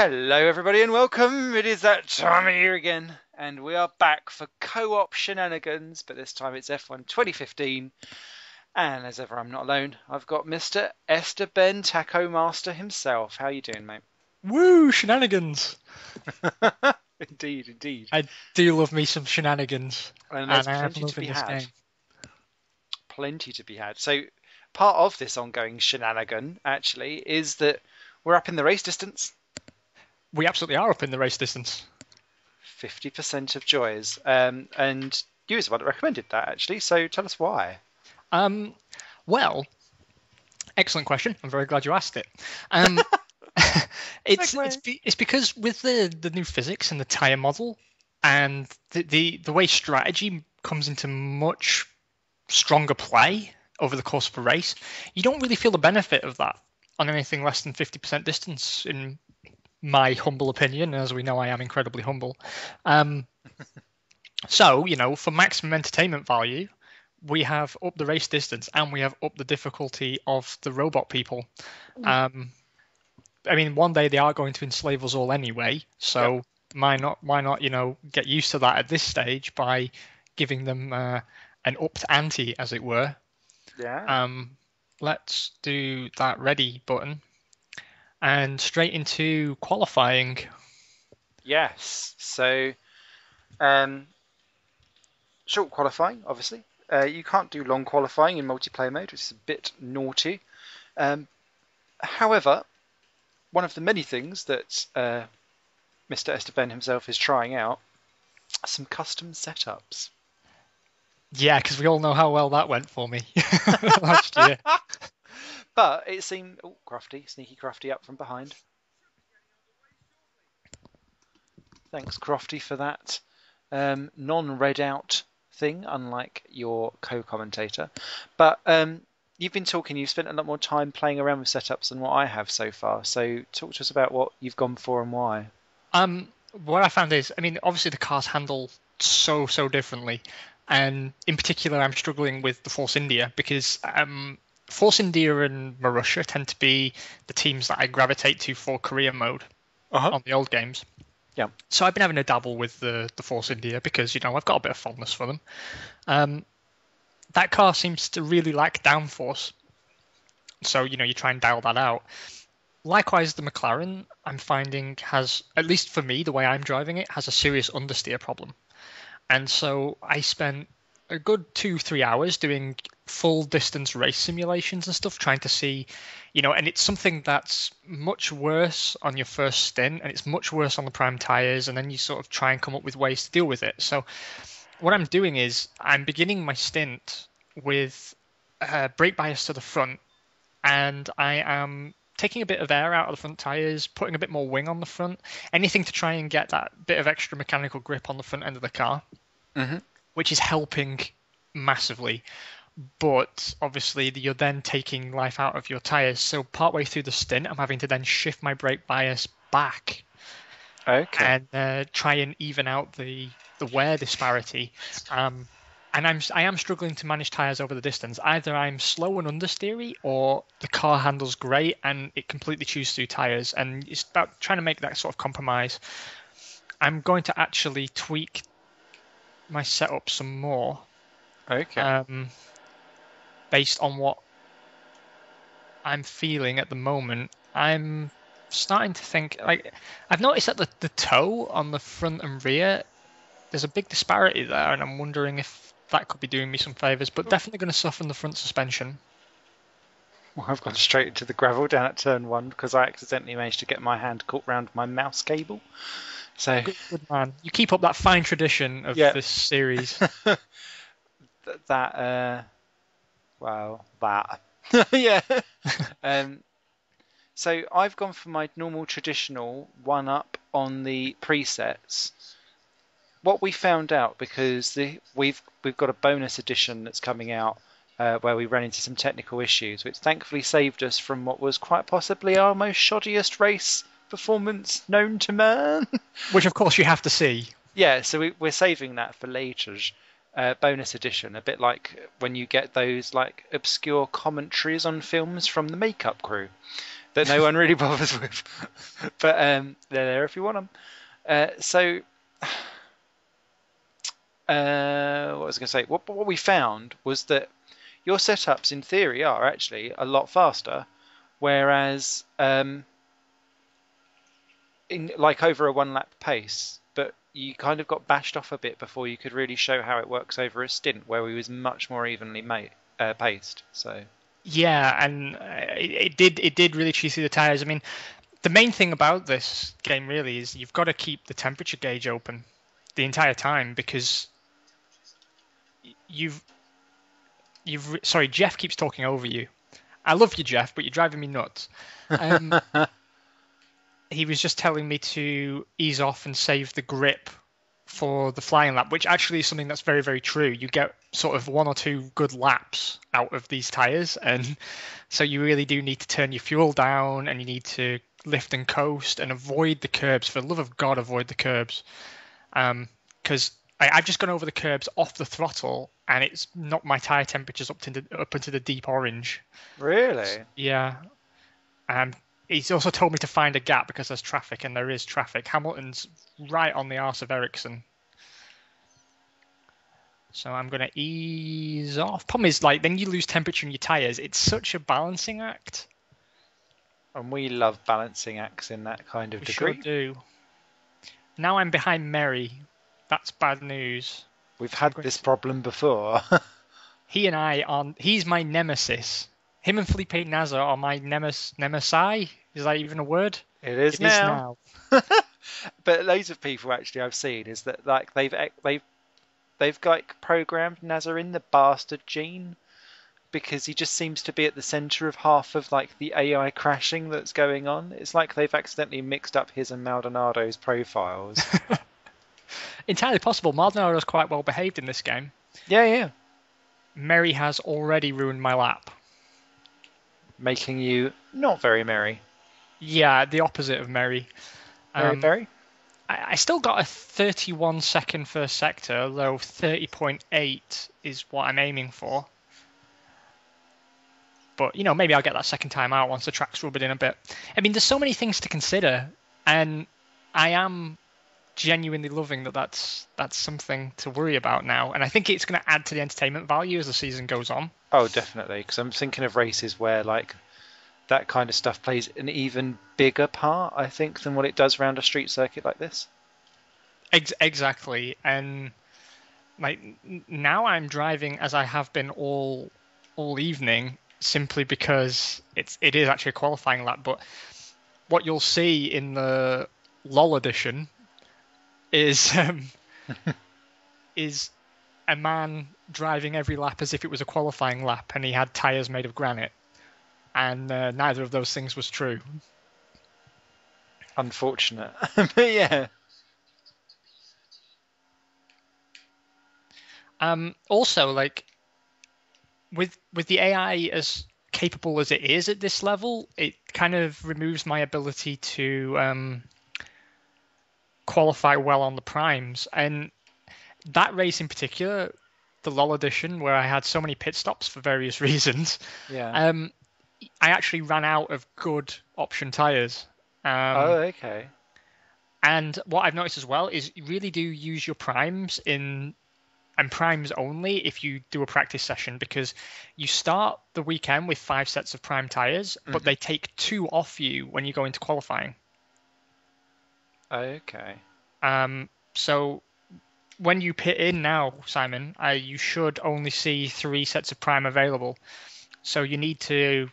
Hello, everybody, and welcome. It is that time of year again, and we are back for co-op shenanigans, but this time it's F1 2015. And as ever, I'm not alone. I've got Mr. Esteben Taco Master himself. How you doing, mate? Woo, shenanigans! Indeed, indeed. I do love me some shenanigans, And and there's I am plenty to loving be this had. game. Plenty to be had. So, part of this ongoing shenanigan, actually, is that we're up in the race distance. We absolutely are up in the race distance. 50% of joys. And you was the one that recommended that, actually, so tell us why. Well, excellent question. I'm very glad you asked it. It's because with the new physics and the tire model, and the way strategy comes into much stronger play over the course of a race, you don't really feel the benefit of that on anything less than 50% distance, in my humble opinion. As we know, I am incredibly humble. So, for maximum entertainment value, we have upped the race distance and we have upped the difficulty of the robot people. I mean, one day they are going to enslave us all anyway, so Yep. why not, get used to that at this stage by giving them an upped ante, as it were. Yeah. Let's do that ready button and straight into qualifying. Yes. So, short qualifying, obviously. You can't do long qualifying in multiplayer mode, which is a bit naughty. However, one of the many things that Mr. Esteben himself is trying out are some custom setups. Yeah, because we all know how well that went for me last year. But it seemed... Oh, Crofty. Sneaky Crofty up from behind. Thanks, Crofty, for that non-read out thing, unlike your co-commentator. But you've been talking, you've spent a lot more time playing around with setups than what I have so far. So talk to us about what you've gone for and why. What I found is, I mean, obviously the cars handle so differently, and in particular, I'm struggling with the Force India because Force India and Marussia tend to be the teams that I gravitate to for career mode on the old games. Yeah. So I've been having a dabble with the Force India because, I've got a bit of fondness for them. That car seems to really lack downforce. So, you try and dial that out. Likewise, the McLaren, I'm finding, has, at least for me, the way I'm driving it, has a serious understeer problem. And so I spent a good 2-3 hours doing full distance race simulations and stuff, trying to see, and it's something that's much worse on your first stint, and it's much worse on the prime tires, and then you sort of try and come up with ways to deal with it. So what I'm doing is I'm beginning my stint with brake bias to the front, and I am taking a bit of air out of the front tires, putting a bit more wing on the front, anything to try and get that bit of extra mechanical grip on the front end of the car, which is helping massively. But obviously, you're then taking life out of your tires. So partway through the stint, I'm having to then shift my brake bias back and try and even out the wear disparity. And I am struggling to manage tires over the distance. Either I'm slow and understeery, or the car handles great and it completely chews through tires. And it's about trying to make that sort of compromise. I'm going to actually tweak my setup some more. Based on what I'm feeling at the moment. I'm starting to think, like, I've noticed that the toe on the front and rear, there's a big disparity there, and I'm wondering if that could be doing me some favours, but definitely going to soften the front suspension. Well, I've gone straight into the gravel down at turn 1 because I accidentally managed to get my hand caught round my mouse cable. So good man. You keep up that fine tradition of this series. That. Yeah. So I've gone for my normal traditional 1-up on the presets. What we found out, because we've got a bonus edition that's coming out where we ran into some technical issues, which thankfully saved us from what was quite possibly our most shoddiest race performance known to man. Which, of course, you have to see. Yeah, so we're saving that for later's bonus edition, a bit like when you get those like obscure commentaries on films from the makeup crew. that no one really bothers with. But they're there if you want them. So what was I going to say? What we found was that your setups, in theory, are actually a lot faster, whereas in like over a 1 lap pace, but you kind of got bashed off a bit before you could really show how it works over a stint where we was much more evenly paced. So Yeah, and it did really chew through the tires. I mean, the main thing about this game really is you've got to keep the temperature gauge open the entire time, because sorry, Jeff keeps talking over you. I love you, Jeff, but you're driving me nuts. He was just telling me to ease off and save the grip for the flying lap, which actually is something that's very, very true. You get sort of 1 or 2 good laps out of these tires, and so you really do need to turn your fuel down, and you need to lift and coast and avoid the curbs. For the love of God, avoid the curbs, because I've just gone over the curbs off the throttle, and it's knocked my tire temperatures up into the deep orange. Really? Yeah. He's also told me to find a gap because there's traffic, and there is traffic. Hamilton's right on the arse of Ericsson. So I'm going to ease off. Problem is, like, then you lose temperature in your tyres. It's such a balancing act. And we love balancing acts in that kind of degree. We sure do. Now I'm behind Mary. That's bad news. We've had this problem before. He and I are... He's my nemesis. Him and Felipe Nasr are my nemesi. Is that even a word? It is now. But loads of people actually I've seen is that like they've like programmed Nasr in the bastard gene, because he just seems to be at the center of half of like the AI crashing that's going on. It's like they've accidentally mixed up his and Maldonado's profiles. Entirely possible. Maldonado's quite well behaved in this game. Yeah. Mary has already ruined my lap. Making you not very merry. Yeah, the opposite of merry. Very? I still got a 31-second first sector, though 30.8 is what I'm aiming for. But, maybe I'll get that second time out once the track's rubbed in a bit. I mean, there's so many things to consider, and I am genuinely loving that's something to worry about now. And I think it's going to add to the entertainment value as the season goes on. Oh, definitely, because I'm thinking of races where, like, that kind of stuff plays an even bigger part, I think, than what it does around a street circuit like this. Exactly, and like now I'm driving as I have been all evening, simply because it is actually a qualifying lap. But what you'll see in the LOL edition is is a man driving every lap as if it was a qualifying lap, and he had tyres made of granite. And neither of those things was true. Unfortunate. But yeah. Also, like, with the AI as capable as it is at this level, it kind of removes my ability to qualify well on the primes. And that race in particular, the LOL edition, where I had so many pit stops for various reasons, I actually ran out of good option tyres. Okay. And what I've noticed as well is you really do use your primes and primes only if you do a practice session, because you start the weekend with 5 sets of prime tyres, but they take 2 off you when you go into qualifying. Okay. So when you pit in now, Simon, you should only see 3 sets of prime available. So you need to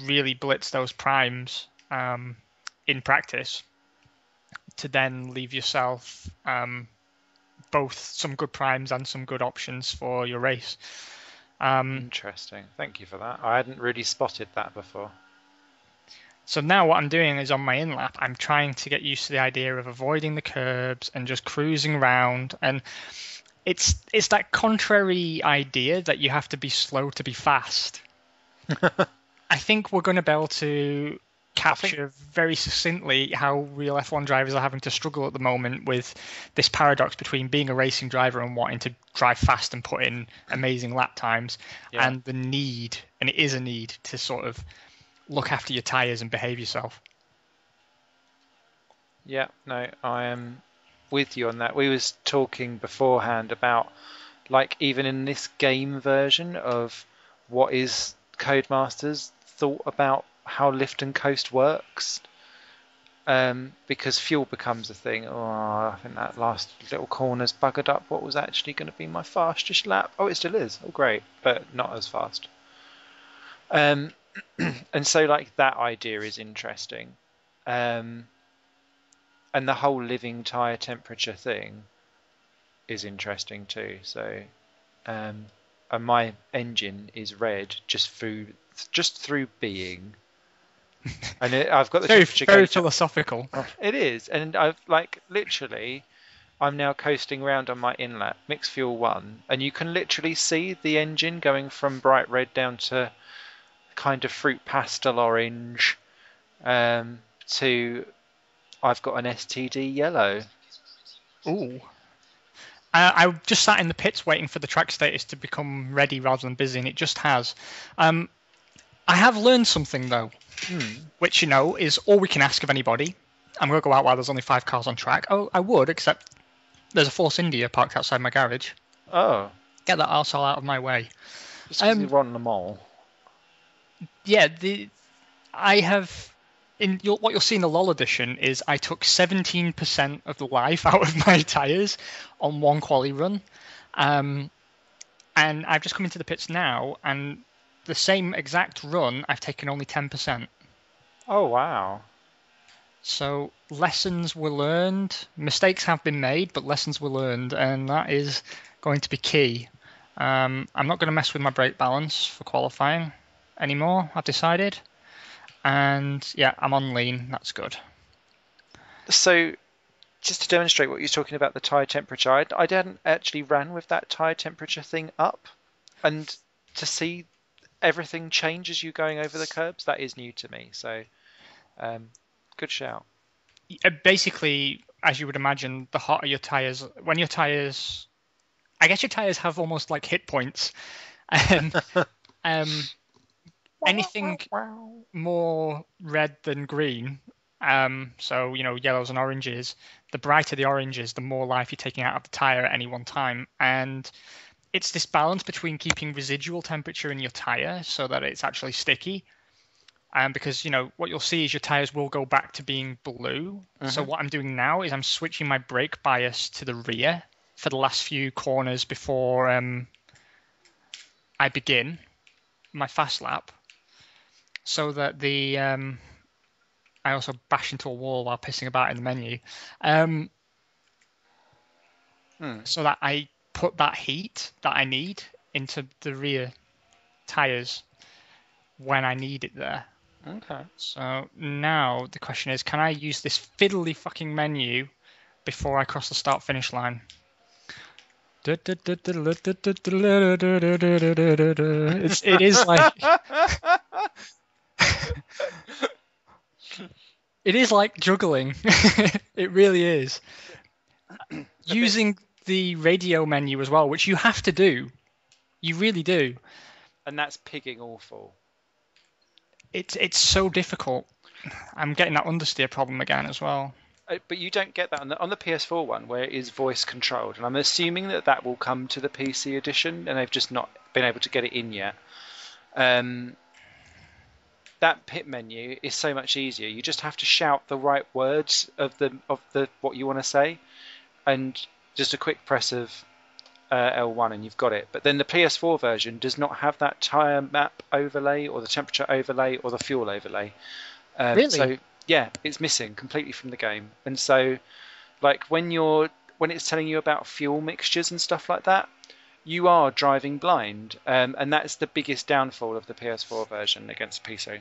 really blitz those primes in practice to then leave yourself both some good primes and some good options for your race. Interesting. Thank you for that. I hadn't really spotted that before. So now what I'm doing is on my in-lap, I'm trying to get used to the idea of avoiding the curbs and just cruising around. And it's that contrary idea that you have to be slow to be fast. I think we're going to be able to capture very succinctly how real F1 drivers are having to struggle at the moment with this paradox between being a racing driver and wanting to drive fast and put in amazing lap times, and the need, and it is a need, to sort of look after your tyres and behave yourself. Yeah, no, I am with you on that. We was talking beforehand about, like, even in this game version of what is Codemasters thought about how lift and coast works, because fuel becomes a thing. Oh, I think that last little corner's buggered up what was actually going to be my fastest lap. Oh, it still is. Oh, great, but not as fast. And so, like, that idea is interesting. And the whole living tyre temperature thing is interesting too. So, and my engine is red just through being. And I've got the temperature very gauge philosophical. It is, and I've literally, I'm now coasting around on my inlet, mixed fuel 1, and you can literally see the engine going from bright red down to kind of fruit pastel orange, to I've got an STD yellow. Ooh. I just sat in the pits waiting for the track status to become ready rather than busy, and it just has. I have learned something though, which is all we can ask of anybody. I'm going to go out while there's only 5 cars on track. Oh, I would, except there's a Force India parked outside my garage. Oh. Get that arsehole out of my way. Just because you're on them all. Yeah, I have... what you'll see in the LOL edition is I took 17% of the life out of my tyres on one quali run. And I've just come into the pits now, and the same exact run, I've taken only 10%. Oh, wow. So lessons were learned. Mistakes have been made, but lessons were learned, and that is going to be key. I'm not going to mess with my brake balance for qualifying anymore, I've decided. And yeah, I'm on lean. That's good. So, just to demonstrate what you're talking about, the tyre temperature, I hadn't actually ran with that tyre temperature thing up, and to see everything change as you're going over the curbs, that is new to me. So, good shout. Basically, as you would imagine, the hotter your tyres, I guess your tyres have almost like hit points. Anything more red than green, so yellows and oranges, the brighter the oranges, the more life you're taking out of the tyre at any one time. And it's this balance between keeping residual temperature in your tyre so that it's actually sticky. Because what you'll see is your tyres will go back to being blue. So what I'm doing now is I'm switching my brake bias to the rear for the last few corners before I begin my fast lap, so that I also bash into a wall while pissing about in the menu, so that I put that heat that I need into the rear tyres when I need it there. Okay. So now the question is, can I use this fiddly fucking menu before I cross the start-finish line? It is like... It is like juggling. It really is. Using the radio menu as well, which you have to do. You really do. And that's pigging awful. It's so difficult. I'm getting that understeer problem again as well. But you don't get that on the PS4 one, where it is voice controlled, and I'm assuming that will come to the PC edition, and they've just not been able to get it in yet. That pit menu is so much easier. You just have to shout the right words of the what you want to say, and just a quick press of L1 and you've got it. But then the PS4 version does not have that tyre map overlay or the temperature overlay or the fuel overlay. Really? So yeah, it's missing completely from the game. And so, like when it's telling you about fuel mixtures and stuff like that, you are driving blind, and that's the biggest downfall of the PS4 version against PC.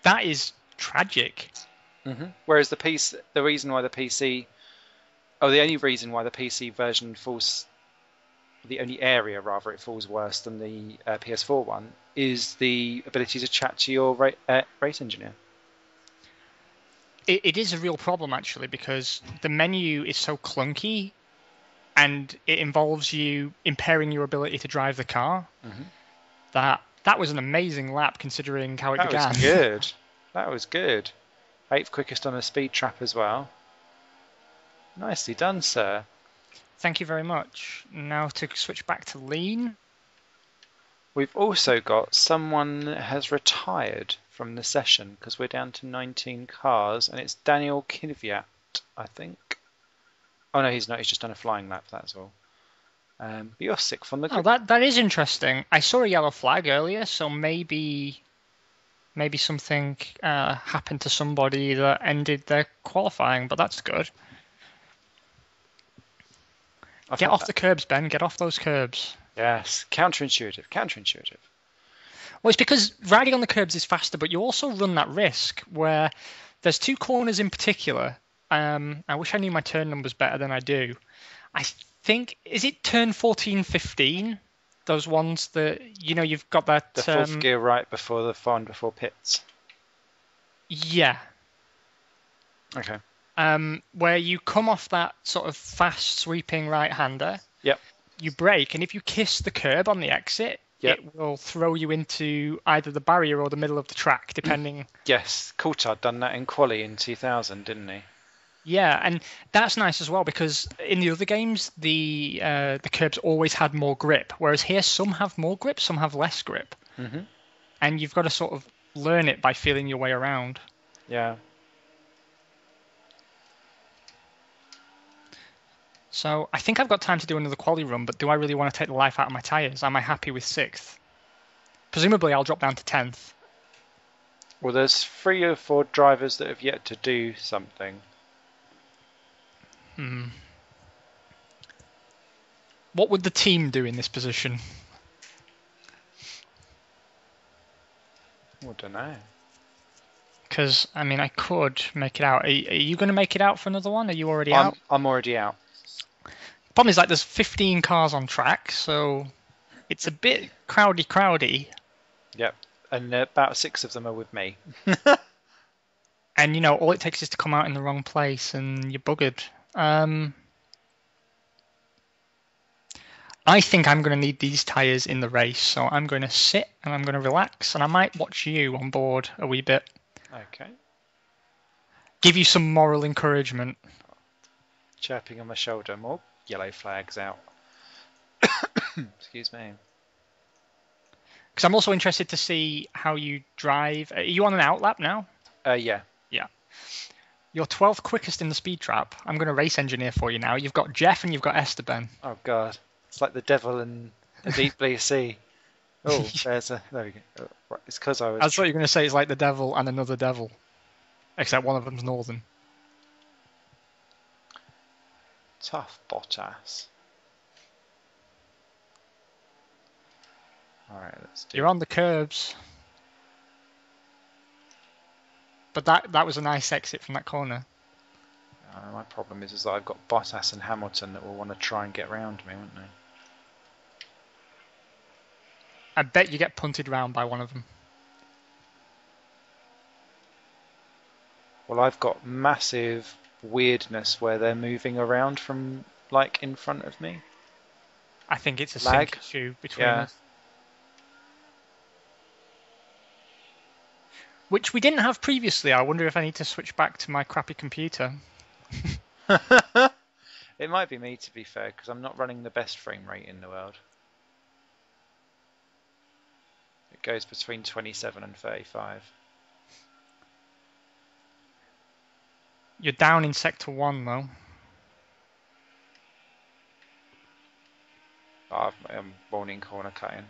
That is tragic. Whereas the only reason why the PC version falls, the only area rather it falls worse than the PS4 one, is the ability to chat to your race engineer. It is a real problem actually, because the menu is so clunky, and it involves you impairing your ability to drive the car, that That was an amazing lap considering how it That began. was good. That was good. 8th quickest on a speed trap as well. Nicely done, sir. Thank you very much. Now to switch back to lean. We've also got someone that has retired from the session because we're down to 19 cars, and it's Daniel Kvyat, I think. Oh no, he's not. He's just done a flying lap. That's all. But you're 6th on the grid. Oh, that is interesting. I saw a yellow flag earlier, so maybe something happened to somebody that ended their qualifying, but that's good. Get off the curbs, Ben. Get off those curbs. Yes, counterintuitive. Well, it's because riding on the curbs is faster, but you also run that risk where there's 2 corners in particular. I wish I knew my turn numbers better than I do. I think, is it turn 14, 15? Those ones that, you've got that... The 4th gear right before the one before pits. Yeah. Okay. Where you come off that sort of fast sweeping right-hander. Yep. You brake, and if you kiss the curb on the exit, yep, it will throw you into either the barrier or the middle of the track, depending... Yes, Coulthard done that in quali in 2000, didn't he? Yeah, and that's nice as well, because in the other games, the curbs always had more grip, whereas here some have more grip, some have less grip. Mm-hmm. And you've got to sort of learn it by feeling your way around. Yeah. So I think I've got time to do another quali run, but do I really want to take the life out of my tyres? Am I happy with 6th? Presumably I'll drop down to 10th. Well, there's 3 or 4 drivers that have yet to do something. What would the team do in this position? I don't know. Because, I mean, I could make it out. Are you going to make it out for another one? Are you already out? I'm already out. Problem is, like, there's 15 cars on track, so it's a bit crowdy. Yep, and about 6 of them are with me. And, all it takes is to come out in the wrong place, and you're buggered. I think I'm going to need these tyres in the race, so I'm going to sit and I'm going to relax, and I might watch you on board a wee bit. Okay. Give you some moral encouragement. Chirping on my shoulder. More yellow flags out. Excuse me. Because I'm also interested to see how you drive. Are you on an outlap now? Yeah. Yeah. You're 12th quickest in the speed trap. I'm going to race engineer for you now. You've got Jeff and you've got Esteben. Oh, God. It's like the devil in the deep blue sea. Oh, there we go. Oh, right. It's because I thought you were going to say it's like the devil and another devil. Except one of them's northern. Tough Bottas. All right, let's do. You're on the curbs. But that was a nice exit from that corner. My problem is that I've got Bottas and Hamilton that will want to try and get round me, won't they? I bet you get punted round by one of them. Well, I've got massive weirdness where they're moving around from, like, in front of me. I think it's a Lag. sync issue between us. Which we didn't have previously. I wonder if I need to switch back to my crappy computer. It might be me, to be fair, because I'm not running the best frame rate in the world. It goes between 27 and 35. You're down in Sector 1, though. I'm warning corner cutting.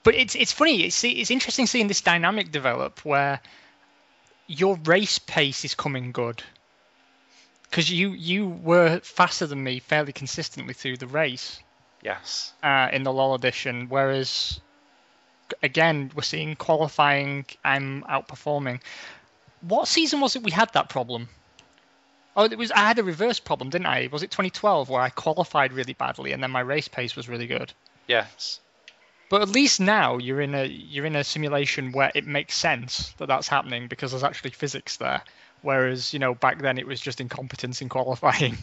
But it's funny. It's interesting seeing this dynamic develop where your race pace is coming good. Because you were faster than me fairly consistently through the race. Yes. In the LoL edition, whereas, again, we're seeing qualifying, I'm outperforming. What season was it we had that problem? Oh, I had a reverse problem, didn't I? Was it 2012 where I qualified really badly and then my race pace was really good? Yes. But at least now you're in a simulation where it makes sense that that's happening because there's actually physics there. Whereas, back then it was just incompetence in qualifying.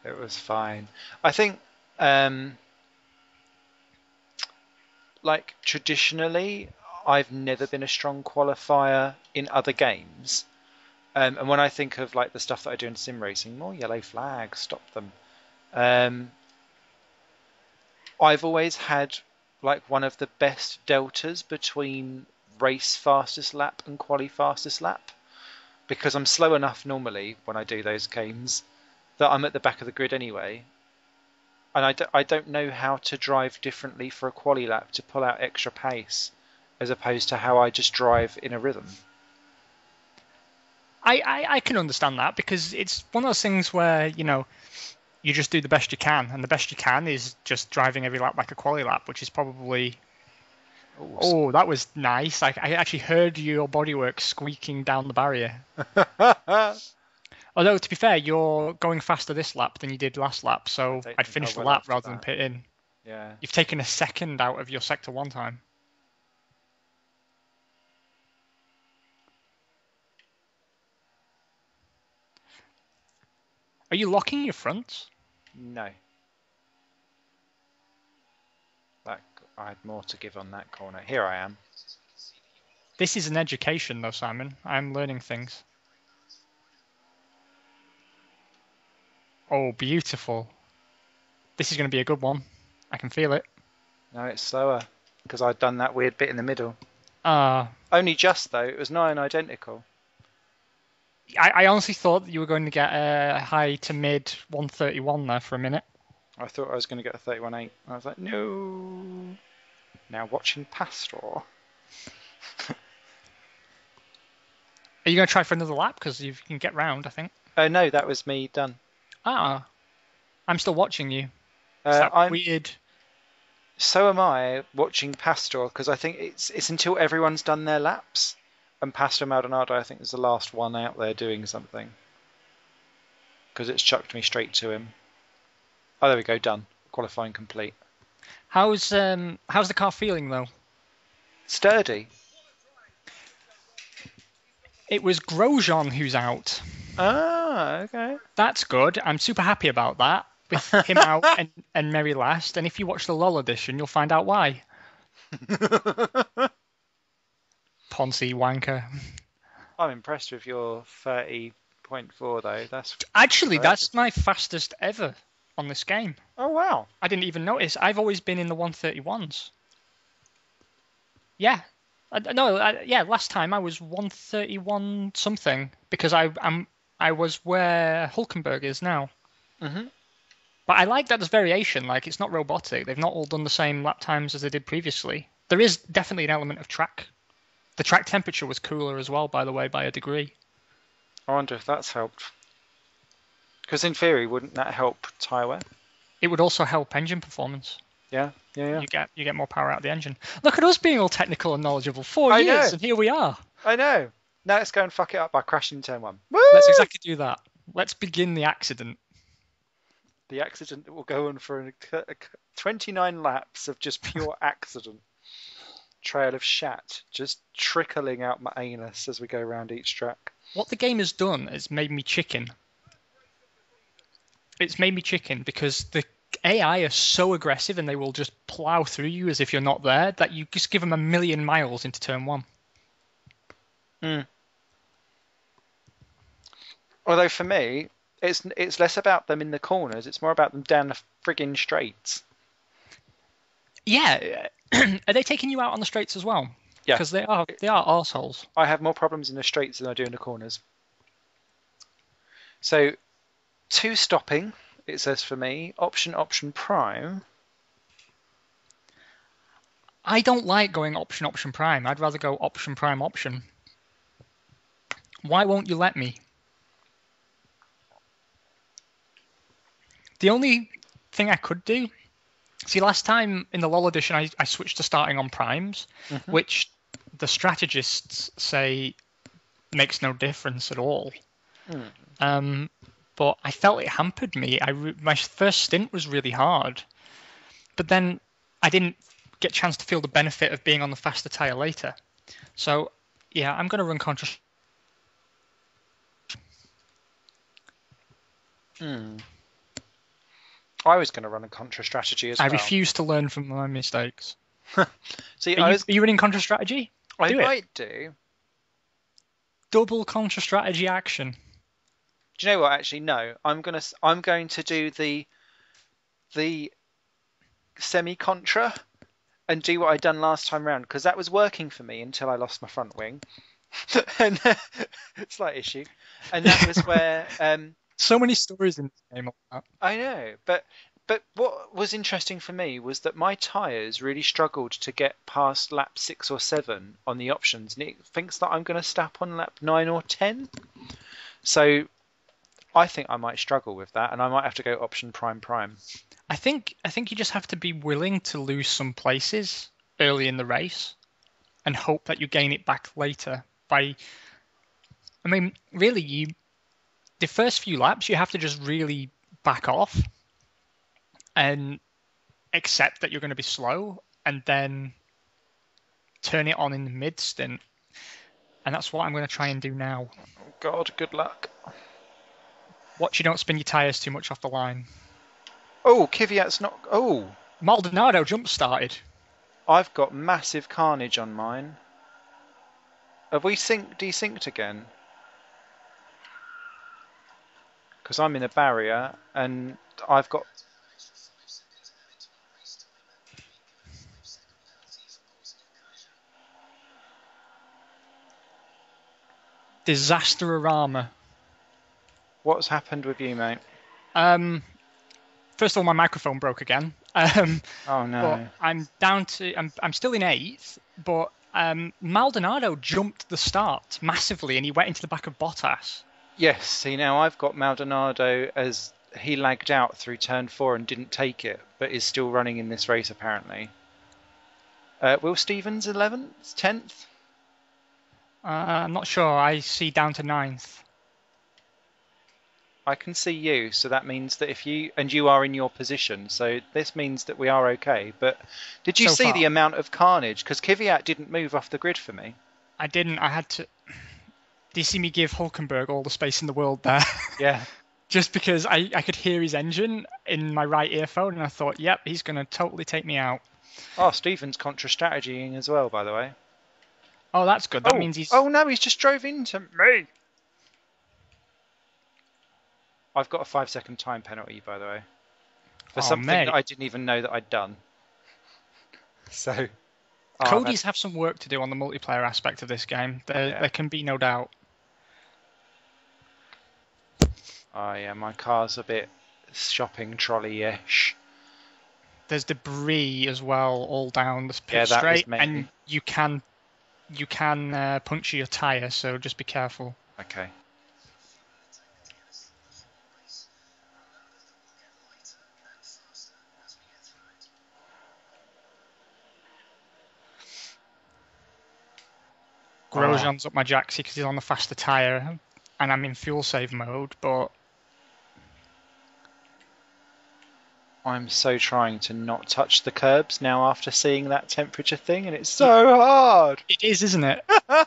It was fine. I think like traditionally, I've never been a strong qualifier in other games. And when I think of like the stuff that I do in sim racing, more yellow flags, stop them. I've always had like one of the best deltas between race fastest lap and quali fastest lap, because I'm slow enough normally when I do those games that I'm at the back of the grid anyway. And I don't know how to drive differently for a quali lap to pull out extra pace as opposed to how I just drive in a rhythm. I can understand that, because it's one of those things where, you just do the best you can, and the best you can is just driving every lap like a quali lap, which is probably... Oh, that was nice. I actually heard your bodywork squeaking down the barrier. Although, to be fair, you're going faster this lap than you did last lap, so I'd finish the lap rather than pit in. Yeah. You've taken a second out of your Sector 1 time. Are you locking your fronts? No. I had more to give on that corner. Here I am. This is an education, though, Simon. I'm learning things. Oh, beautiful. This is going to be a good one. I can feel it. No, it's slower, because I'd done that weird bit in the middle. Ah. Only just, though. It was nigh on identical. I honestly thought you were going to get a high to mid 131 there for a minute. I thought I was going to get a 31.8. I was like, no. Now watching Pastor. Are you going to try for another lap? Because you can get round, I think. Oh, no, that was me done. Ah. I'm still watching you. I'm weird. So am I watching Pastor, because I think it's until everyone's done their laps. And Pastor Maldonado, I think, is the last one out there doing something. Because it's chucked me straight to him. Oh, there we go, done. Qualifying complete. How's the car feeling, though? Sturdy. It was Grosjean who's out. Ah, okay. That's good. I'm super happy about that. With him out and Mary last. And if you watch the LOL edition, you'll find out why. Ponzi wanker. I'm impressed with your 30.4 though. That's my fastest ever on this game. Oh wow! I didn't even notice. I've always been in the 131s. Yeah, last time I was 131 something, because I was where Hulkenberg is now. Mhm. But I like that there's variation. Like, it's not robotic. They've not all done the same lap times as they did previously. There is definitely an element of track. The track temperature was cooler as well, by the way, by a degree. I wonder if that's helped. Because in theory, wouldn't that help tyre wear? It would also help engine performance. Yeah. You get more power out of the engine. Look at us being all technical and knowledgeable. 4 years, and here we are. I know. Now let's go and fuck it up by crashing turn 1. Woo! Let's exactly do that. Let's begin the accident. The accident that will go on for 29 laps of just pure accident. Trail of shat just trickling out my anus as we go around each track. What the game has done is made me chicken. It's made me chicken because the AI are so aggressive and they will just plow through you as if you're not there, that you just give them a million miles into turn 1. Although for me, it's less about them in the corners, it's more about them down the frigging straights. Yeah. Are they taking you out on the straights as well? Yeah. Because they are arseholes. I have more problems in the straights than I do in the corners. So, 2 stopping, it says for me. Option prime. I don't like going option prime. I'd rather go option prime option. Why won't you let me? The only thing I could do... See, last time in the LoL edition, I switched to starting on primes, which the strategists say makes no difference at all. But I felt it hampered me. My first stint was really hard, but then I didn't get a chance to feel the benefit of being on the faster tyre later. So, yeah, I'm going to run contra. I was going to run a contra strategy as well. I refuse to learn from my mistakes. See, Are you running contra strategy? I Do it. might do. Double contra strategy action. Do you know what? Actually, no. I'm going to do the semi contra and do what I done last time round, because that was working for me until I lost my front wing. And slight issue. And that was where so many stories in this game. I know, but what was interesting for me was that my tyres really struggled to get past lap 6 or 7 on the options, and it thinks that I'm going to stop on lap 9 or 10. So I think I might struggle with that, and I might have to go option prime. I think you just have to be willing to lose some places early in the race and hope that you gain it back later. Really, the first few laps you have to just really back off and accept that you're going to be slow, and then turn it on in the mid stint. And that's what I'm going to try and do now. Oh God, good luck. Watch you don't spin your tyres too much off the line. Oh, Kvyat's not... Oh! Maldonado jump started. I've got massive carnage on mine. Have we desynced again? Because I'm in a barrier and I've got... Disasterorama. What's happened with you, mate? First of all, my microphone broke again. Oh no! But I'm down to. I'm still in 8th, but Maldonado jumped the start massively, and he went into the back of Bottas. Yes. See, now I've got Maldonado as he lagged out through turn 4 and didn't take it, but is still running in this race apparently. Will Stevens 11th, 10th? I'm not sure. I see down to 9th. I can see you, so that means that if you are in your position, so this means that we are okay. But did you see the amount of carnage? Because Kvyat didn't move off the grid for me. I didn't. I had to. Do you see me give Bulkenburg all the space in the world there? Yeah. Just because I could hear his engine in my right earphone, and I thought, yep, he's going to totally take me out. Oh, Stephen's contra-strategying as well, by the way. Oh, that's good. That means he's... Oh, no, he's just drove into me. I've got a 5-second time penalty, by the way. For something that I didn't even know that I'd done. So... Cody's have some work to do on the multiplayer aspect of this game. There can be no doubt. Oh, yeah, my car's a bit shopping trolley-ish. There's debris as well all down the pit straight, and you can puncture your tyre, so just be careful. Okay. Grosjean's up my jacksie because he's on the faster tyre, and I'm in fuel save mode, but... I'm so trying to not touch the curbs now after seeing that temperature thing, and it's so hard! It is, isn't it? Oh,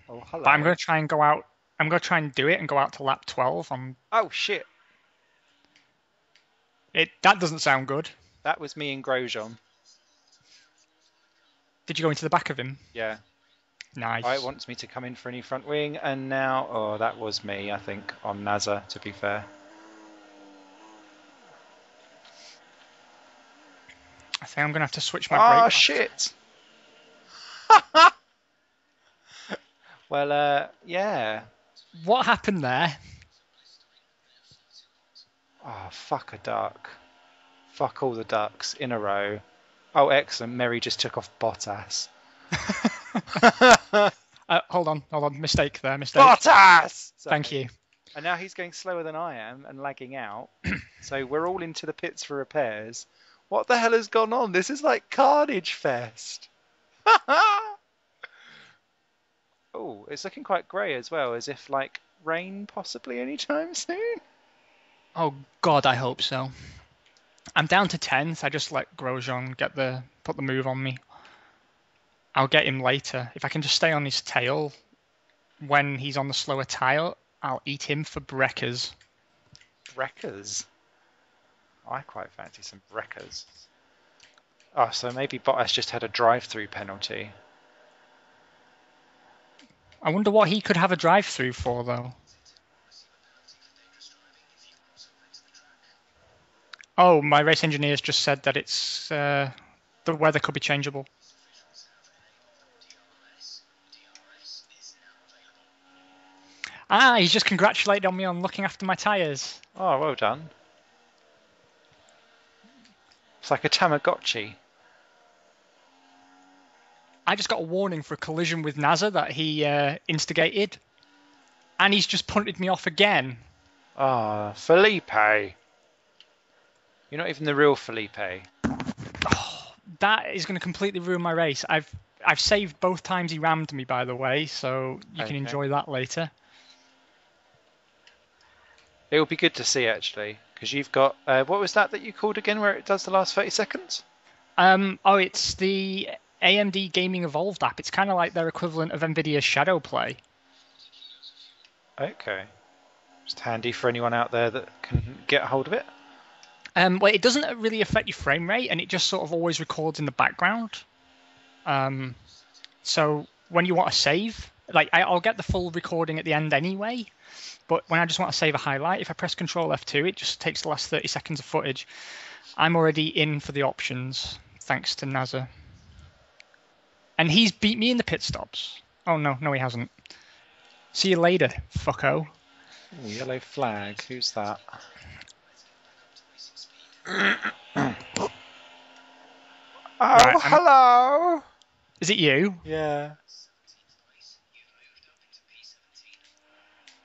hello. But I'm going to try and go out... I'm going to try and do it and go out to lap 12 on... Oh, shit. That doesn't sound good. That was me and Grosjean. Did you go into the back of him? Yeah. Nice. It wants me to come in for any front wing, and now... Oh, that was me, I think, on NASA, to be fair. I think I'm going to have to switch my brake. Oh, shit! Well, yeah. What happened there? Oh, fuck a duck. Fuck all the ducks in a row. Oh, excellent. Mary just took off Bottas. Hold on. Mistake there. Bottas! Sorry. Thank you. And now he's going slower than I am and lagging out. So we're all into the pits for repairs. What the hell has gone on? This is like Carnage Fest. Oh, it's looking quite grey as well, as if like rain possibly anytime soon. Oh God, I hope so. I'm down to 10th. I just let Grosjean put the move on me. I'll get him later. If I can just stay on his tail when he's on the slower tyre, I'll eat him for breakers. Breakers? I quite fancy some wreckers. Oh, so maybe Bottas just had a drive-through penalty. I wonder what he could have a drive-through for, though. Oh, my race engineers just said that it's the weather could be changeable. Ah, he's just congratulated on me on looking after my tyres. Oh, well done. It's like a Tamagotchi. I just got a warning for a collision with NASA that he instigated. And he's just punted me off again. Ah, Felipe. You're not even the real Felipe. Oh, that is going to completely ruin my race. I've saved both times he rammed me, by the way, so you can enjoy that later. It will be good to see, actually, because you've got... what was that you called again, where it does the last 30 seconds? Oh, it's the AMD Gaming Evolved app. It's kind of like their equivalent of NVIDIA's Shadow Play. Okay. Just handy for anyone out there that can get a hold of it. Well, it doesn't really affect your frame rate, and it just sort of always records in the background. So when you want to save, like I'll get the full recording at the end anyway, but when I just want to save a highlight, if I press Control F2, it just takes the last 30 seconds of footage. I'm already in for the options, thanks to NASA. And he's beat me in the pit stops. Oh, no, he hasn't. See you later, fucko. Ooh, yellow flag. Who's that? Oh, right, hello! Is it you? Yeah.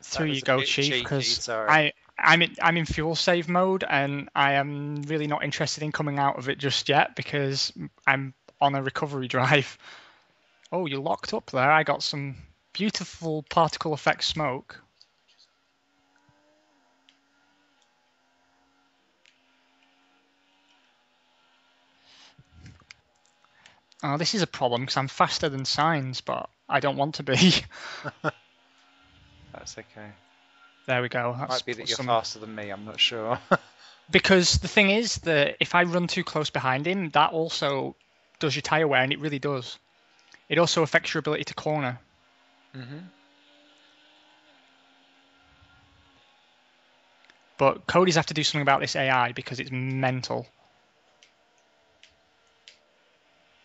Through you go, Chief, because I'm in fuel save mode, and I am really not interested in coming out of it just yet because I'm on a recovery drive. Oh, you're locked up there. I got some beautiful particle effect smoke. Oh, this is a problem because I'm faster than Sainz, but I don't want to be. That's okay. There we go. That might be that you're faster than me, I'm not sure. Because the thing is that if I run too close behind him, that also does your tyre wear, and it really does. It also affects your ability to corner. Mm-hmm. But Cody's have to do something about this AI because it's mental.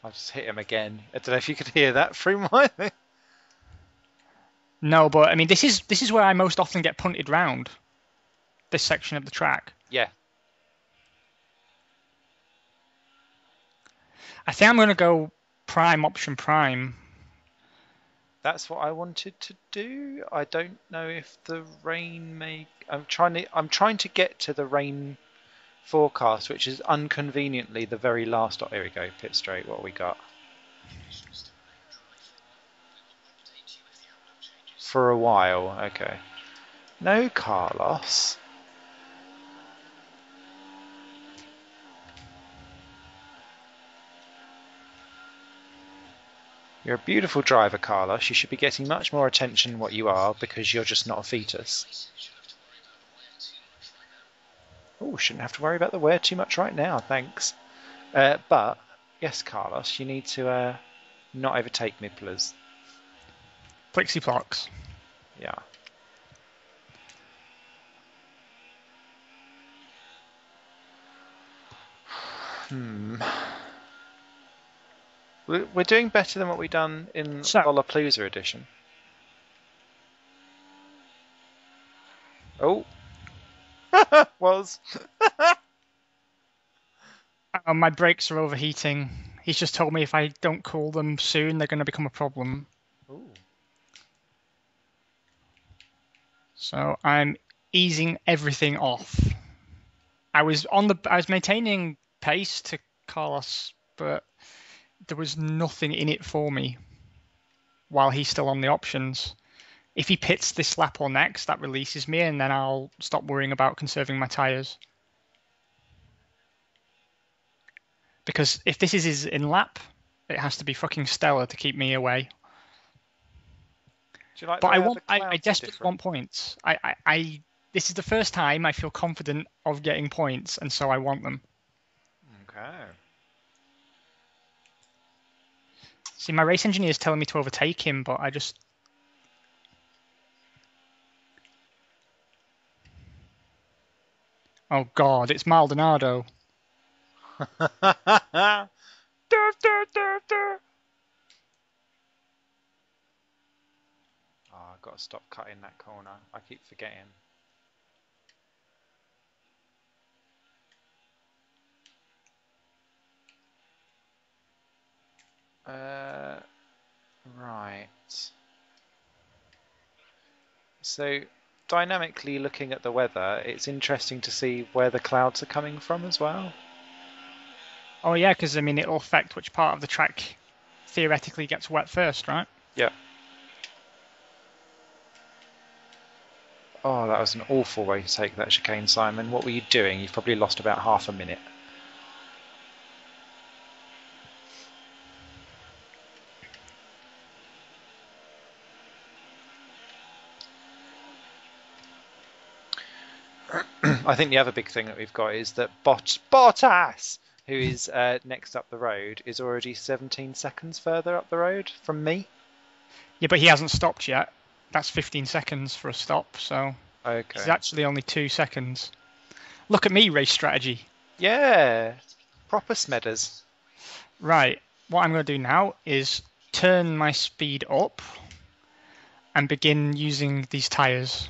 I'll just hit him again. I don't know if you could hear that through my thing. No, but I mean, this is where I most often get punted round. This section of the track. Yeah. I think I'm going to go prime option prime. That's what I wanted to do. I don't know if the rain may... I'm trying to get to the rain forecast, which is inconveniently the very last... Here we go, pit straight. What have we got? For a while, okay. No, Carlos. You're a beautiful driver, Carlos. You should be getting much more attention than what you are because you're just not a fetus. Oh, shouldn't have to worry about the wear too much right now, thanks. But, yes, Carlos, you need to not overtake me, please. Plixie Plox. Yeah. We're doing better than what we've done in Lollapalooza edition. Oh. Was. My brakes are overheating. He's just told me if I don't cool them soon, they're going to become a problem. Ooh. So I'm easing everything off. I was maintaining pace to Carlos, but there was nothing in it for me while he's still on the options. If he pits this lap or next, that releases me, and then I'll stop worrying about conserving my tyres. Because if this is his in-lap, it has to be fucking stellar to keep me away. Do you like but I desperately want points. I This is the first time I feel confident of getting points, and so I want them. Okay. See, my race engineer is telling me to overtake him, but I just... Oh, God, it's Maldonado. Oh, I've got to stop cutting that corner. I keep forgetting. Right. So, dynamically looking at the weather, it's interesting to see where the clouds are coming from as well. Oh, yeah, because, I mean, it'll affect which part of the track theoretically gets wet first, right? Yeah. Oh, that was an awful way to take that chicane, Simon. What were you doing? You've probably lost about half a minute. I think the other big thing that we've got is that Bottas, who is next up the road, is already 17 seconds further up the road from me. Yeah, but he hasn't stopped yet. That's 15 seconds for a stop, so Okay. it's actually only 2 seconds. Look at me, race strategy. Yeah, proper smedders. Right, what I'm going to do now is turn my speed up and begin using these tyres.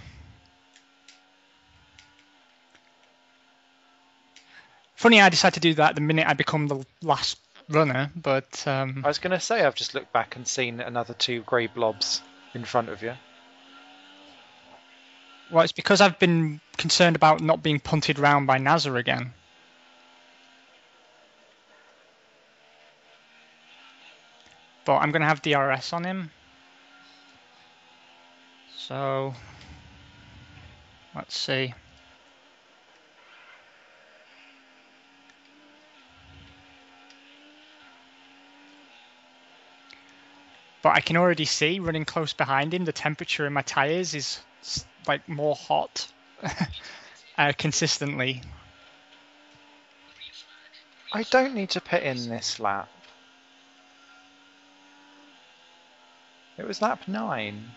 Funny, I decided to do that the minute I become the last runner, but... I was going to say, I've just looked back and seen another 2 grey blobs in front of you. Well, it's because I've been concerned about not being punted round by Nasser again. But I'm going to have DRS on him. So, let's see. But I can already see, running close behind him, the temperature in my tyres is like more hot consistently. I don't need to pit in this lap. It was lap 9.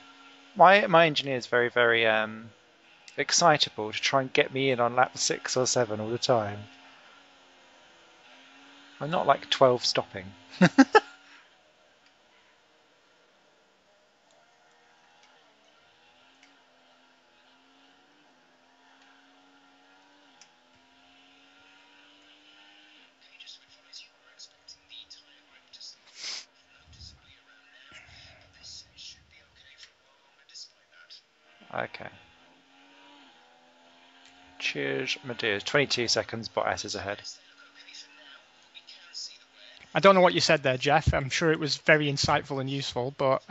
My engineer is very, very excitable to try and get me in on lap 6 or 7 all the time. I'm not like 12 stopping. Okay. Cheers, my dears. 22 seconds, Bottas is ahead. I don't know what you said there, Jeff. I'm sure it was very insightful and useful, but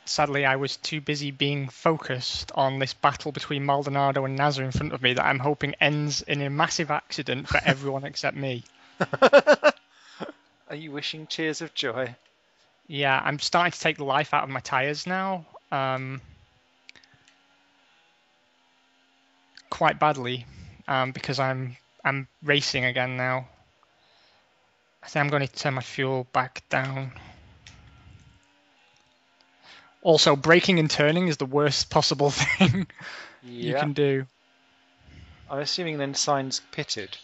sadly I was too busy being focused on this battle between Maldonado and Nasser in front of me that I'm hoping ends in a massive accident for everyone except me. Are you wishing tears of joy? Yeah, I'm starting to take the life out of my tyres now. Quite badly, because I'm racing again now. I think I'm going to turn my fuel back down. Also, braking and turning is the worst possible thing you can do. I'm assuming then Sainz pitted.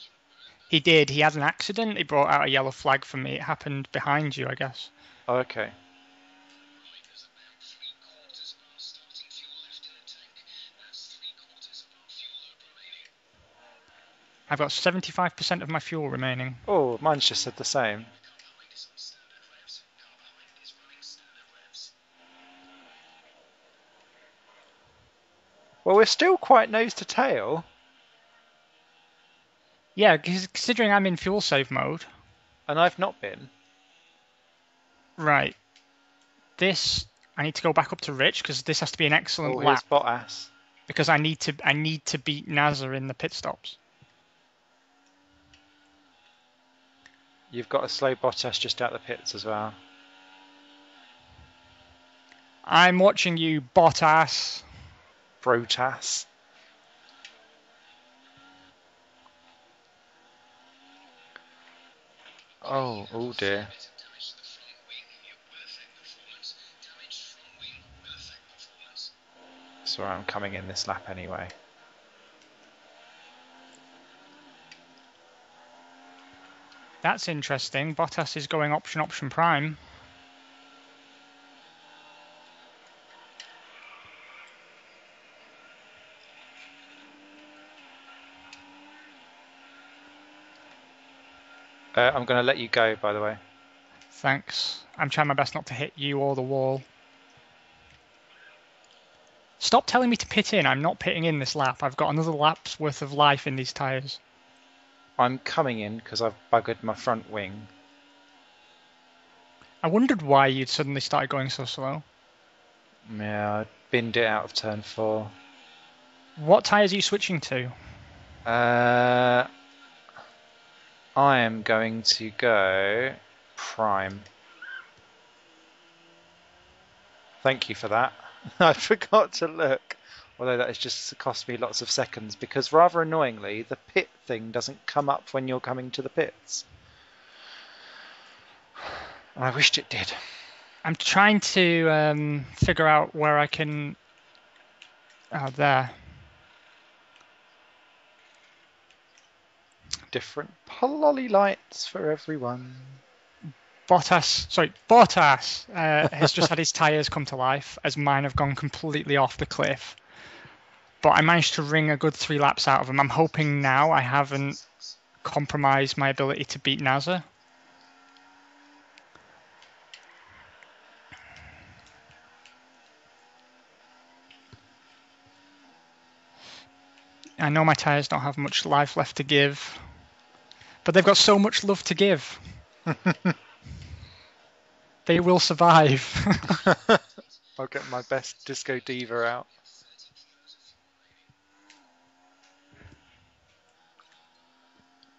He did. He had an accident. He brought out a yellow flag for me. It happened behind you, I guess. Oh, okay. I've got 75% of my fuel remaining. Oh, mine's just said the same. Well, we're still quite nose to tail. Yeah, considering I'm in fuel save mode. And I've not been. Right. This, I need to go back up to Rich because this has to be an excellent Oh, lap. here's Bottas. Because I need to beat Nasser in the pit stops. You've got a slow Bottas just out the pits as well. I'm watching you, Bottas. Brotas. Oh dear. Sorry, I'm coming in this lap anyway. That's interesting. Bottas is going option prime. I'm going to let you go, by the way. Thanks. I'm trying my best not to hit you or the wall. Stop telling me to pit in. I'm not pitting in this lap. I've got another lap's worth of life in these tyres. I'm coming in because I've buggered my front wing. I wondered why you'd suddenly started going so slow. Yeah, I binned it out of turn 4. What tyres are you switching to? I am going to go prime. Thank you for that. I forgot to look, although that has just cost me lots of seconds because rather annoyingly the pit thing doesn't come up when you're coming to the pits. And I wished it did. I'm trying to figure out where I can... Oh, there. Different pololly lights for everyone. Bottas has just had his tyres come to life as mine have gone completely off the cliff. But I managed to wring a good 3 laps out of him. I'm hoping now I haven't compromised my ability to beat Nasser. I know my tyres don't have much life left to give, but they've got so much love to give. They will survive. I'll get my best Disco Diva out.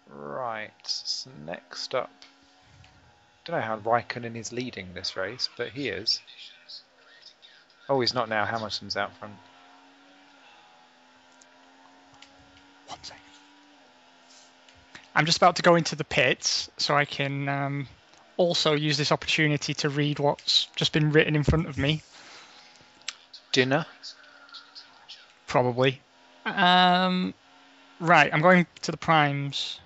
Right, so next up, don't know how Raikkonen is leading this race, but he is. Oh, he's not now. Hamilton's out front. 1 second. I'm just about to go into the pits so I can also use this opportunity to read what's just been written in front of me. Dinner? Probably. Right, I'm going to the primes.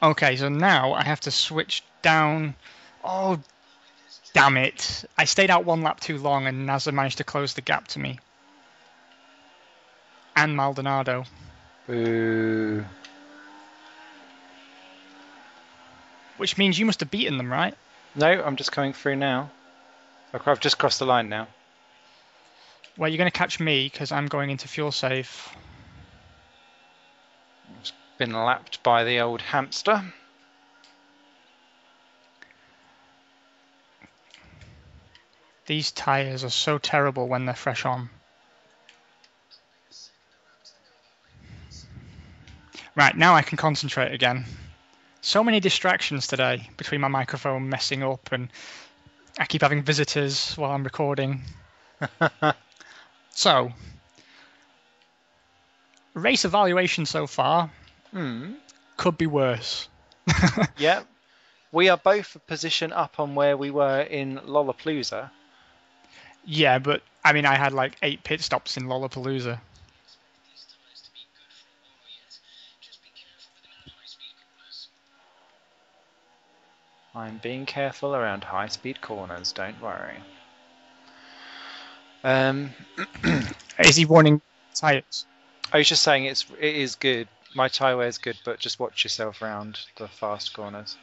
Okay, so now I have to switch down. Oh, damn it. I stayed out 1 lap too long and Nasser managed to close the gap to me. And Maldonado. Boo. Which means you must have beaten them, right? No, I'm just coming through now. I've just crossed the line now. Well, you're going to catch me because I'm going into fuel safe. I've been lapped by the old hamster. These tyres are so terrible when they're fresh on. Right, now I can concentrate again. So many distractions today between my microphone messing up and I keep having visitors while I'm recording. So, race evaluation so far could be worse. Yeah, we are both a position up on where we were in Lollapalooza. Yeah, but I mean, I had like 8 pit stops in Lollapalooza. I'm being careful around high-speed corners, don't worry. Is he warning tyres? I was just saying it is good. My tyre wear is good, but just watch yourself around the fast corners.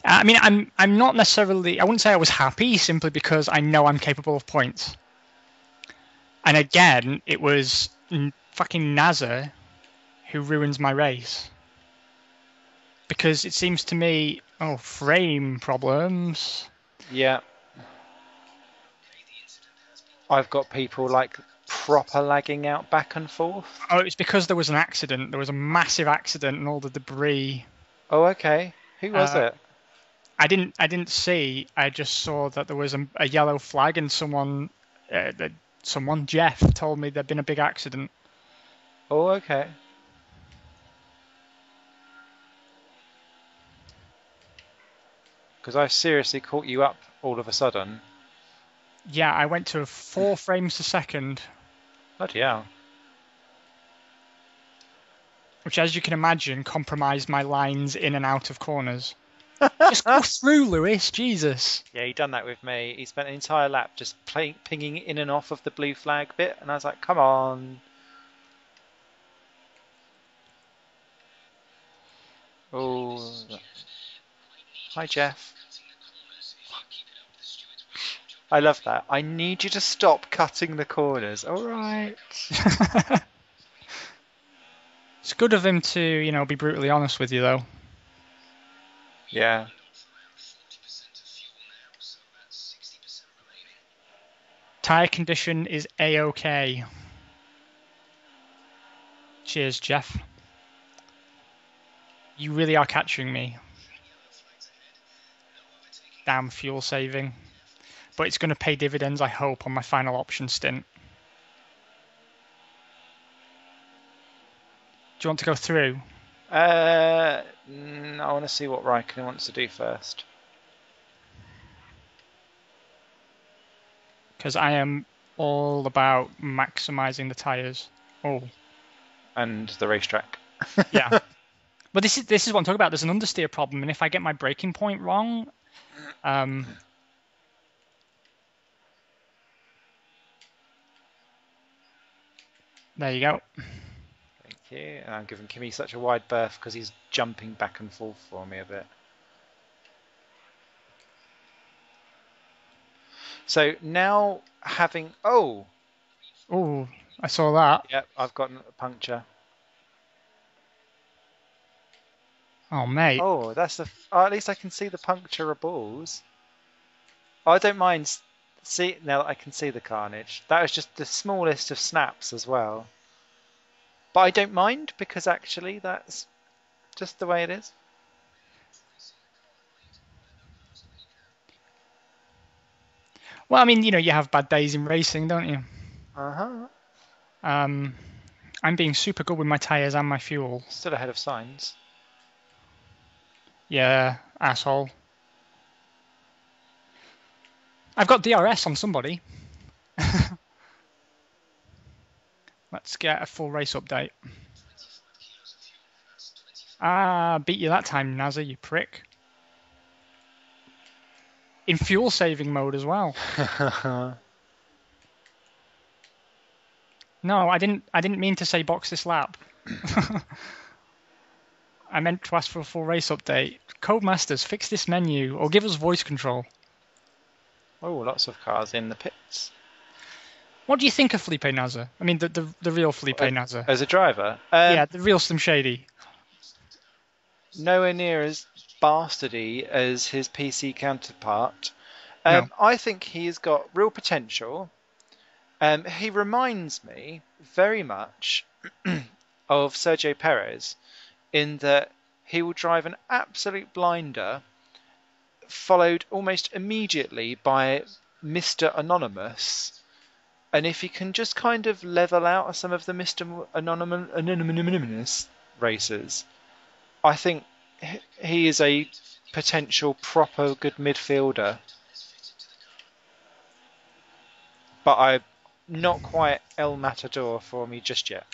I mean, I'm not necessarily. I wouldn't say I was happy simply because I know I'm capable of points. And again, it was fucking Nasser who ruins my race. because it seems to me, frame problems. Yeah. I've got people like proper lagging out back and forth. Oh, it's because there was an accident. There was a massive accident and all the debris. Oh, okay. Who was it? I didn't see. I just saw that there was a yellow flag, and someone, Jeff, told me there'd been a big accident. Oh, okay. Because I seriously caught you up all of a sudden. Yeah, I went to 4 frames a second, Bloody hell. which, as you can imagine, compromised my lines in and out of corners. Just go through, Lewis. Jesus. Yeah, he done that with me. He spent an entire lap just pinging in and off of the blue flag bit, and I was like, come on. Oh. Hi, Jeff. I love that. I need you to stop cutting the corners. All right. It's good of him to, be brutally honest with you, though. Yeah. Tyre condition is A-OK. Cheers, Jeff. You really are catching me. Damn fuel saving. But it's going to pay dividends, I hope, on my final option stint. Do you want to go through? I want to see what Raikkonen wants to do first. Because I am all about maximising the tyres. Oh. And the racetrack. Yeah. But this is what I'm talking about. There's an understeer problem, and if I get my braking point wrong, there you go. Thank you. And I'm giving Kimmy such a wide berth because he's jumping back and forth for me a bit. So now having... Oh, I saw that. yep, I've got a puncture. Oh, mate. Oh, that's the... Oh, at least I can see the puncture of balls. Oh, I don't mind... See, now that I can see the carnage. That was just the smallest of snaps as well. But I don't mind because actually that's just the way it is. Well, I mean, you have bad days in racing, don't you? Uh-huh. I'm being super good with my tyres and my fuel. Still ahead of Signs. Yeah, asshole. I've got DRS on somebody. Let's get a full race update. Beat you that time, Nazza, you prick. In fuel saving mode as well. No, I didn't mean to say box this lap. I meant to ask for a full race update. Codemasters, fix this menu or give us voice control. Oh, lots of cars in the pits. What do you think of Felipe Nasr? I mean, the real Felipe Nasr. As a driver? Yeah, the real Slim Shady. Nowhere near as bastardy as his PC counterpart. No. I think he's got real potential. He reminds me very much of Sergio Perez in that he will drive an absolute blinder, followed almost immediately by Mr. Anonymous. And if he can just kind of level out some of the Mr. Anonymous races, I think he is a potential proper good midfielder. But I'm not quite El Matador for me just yet.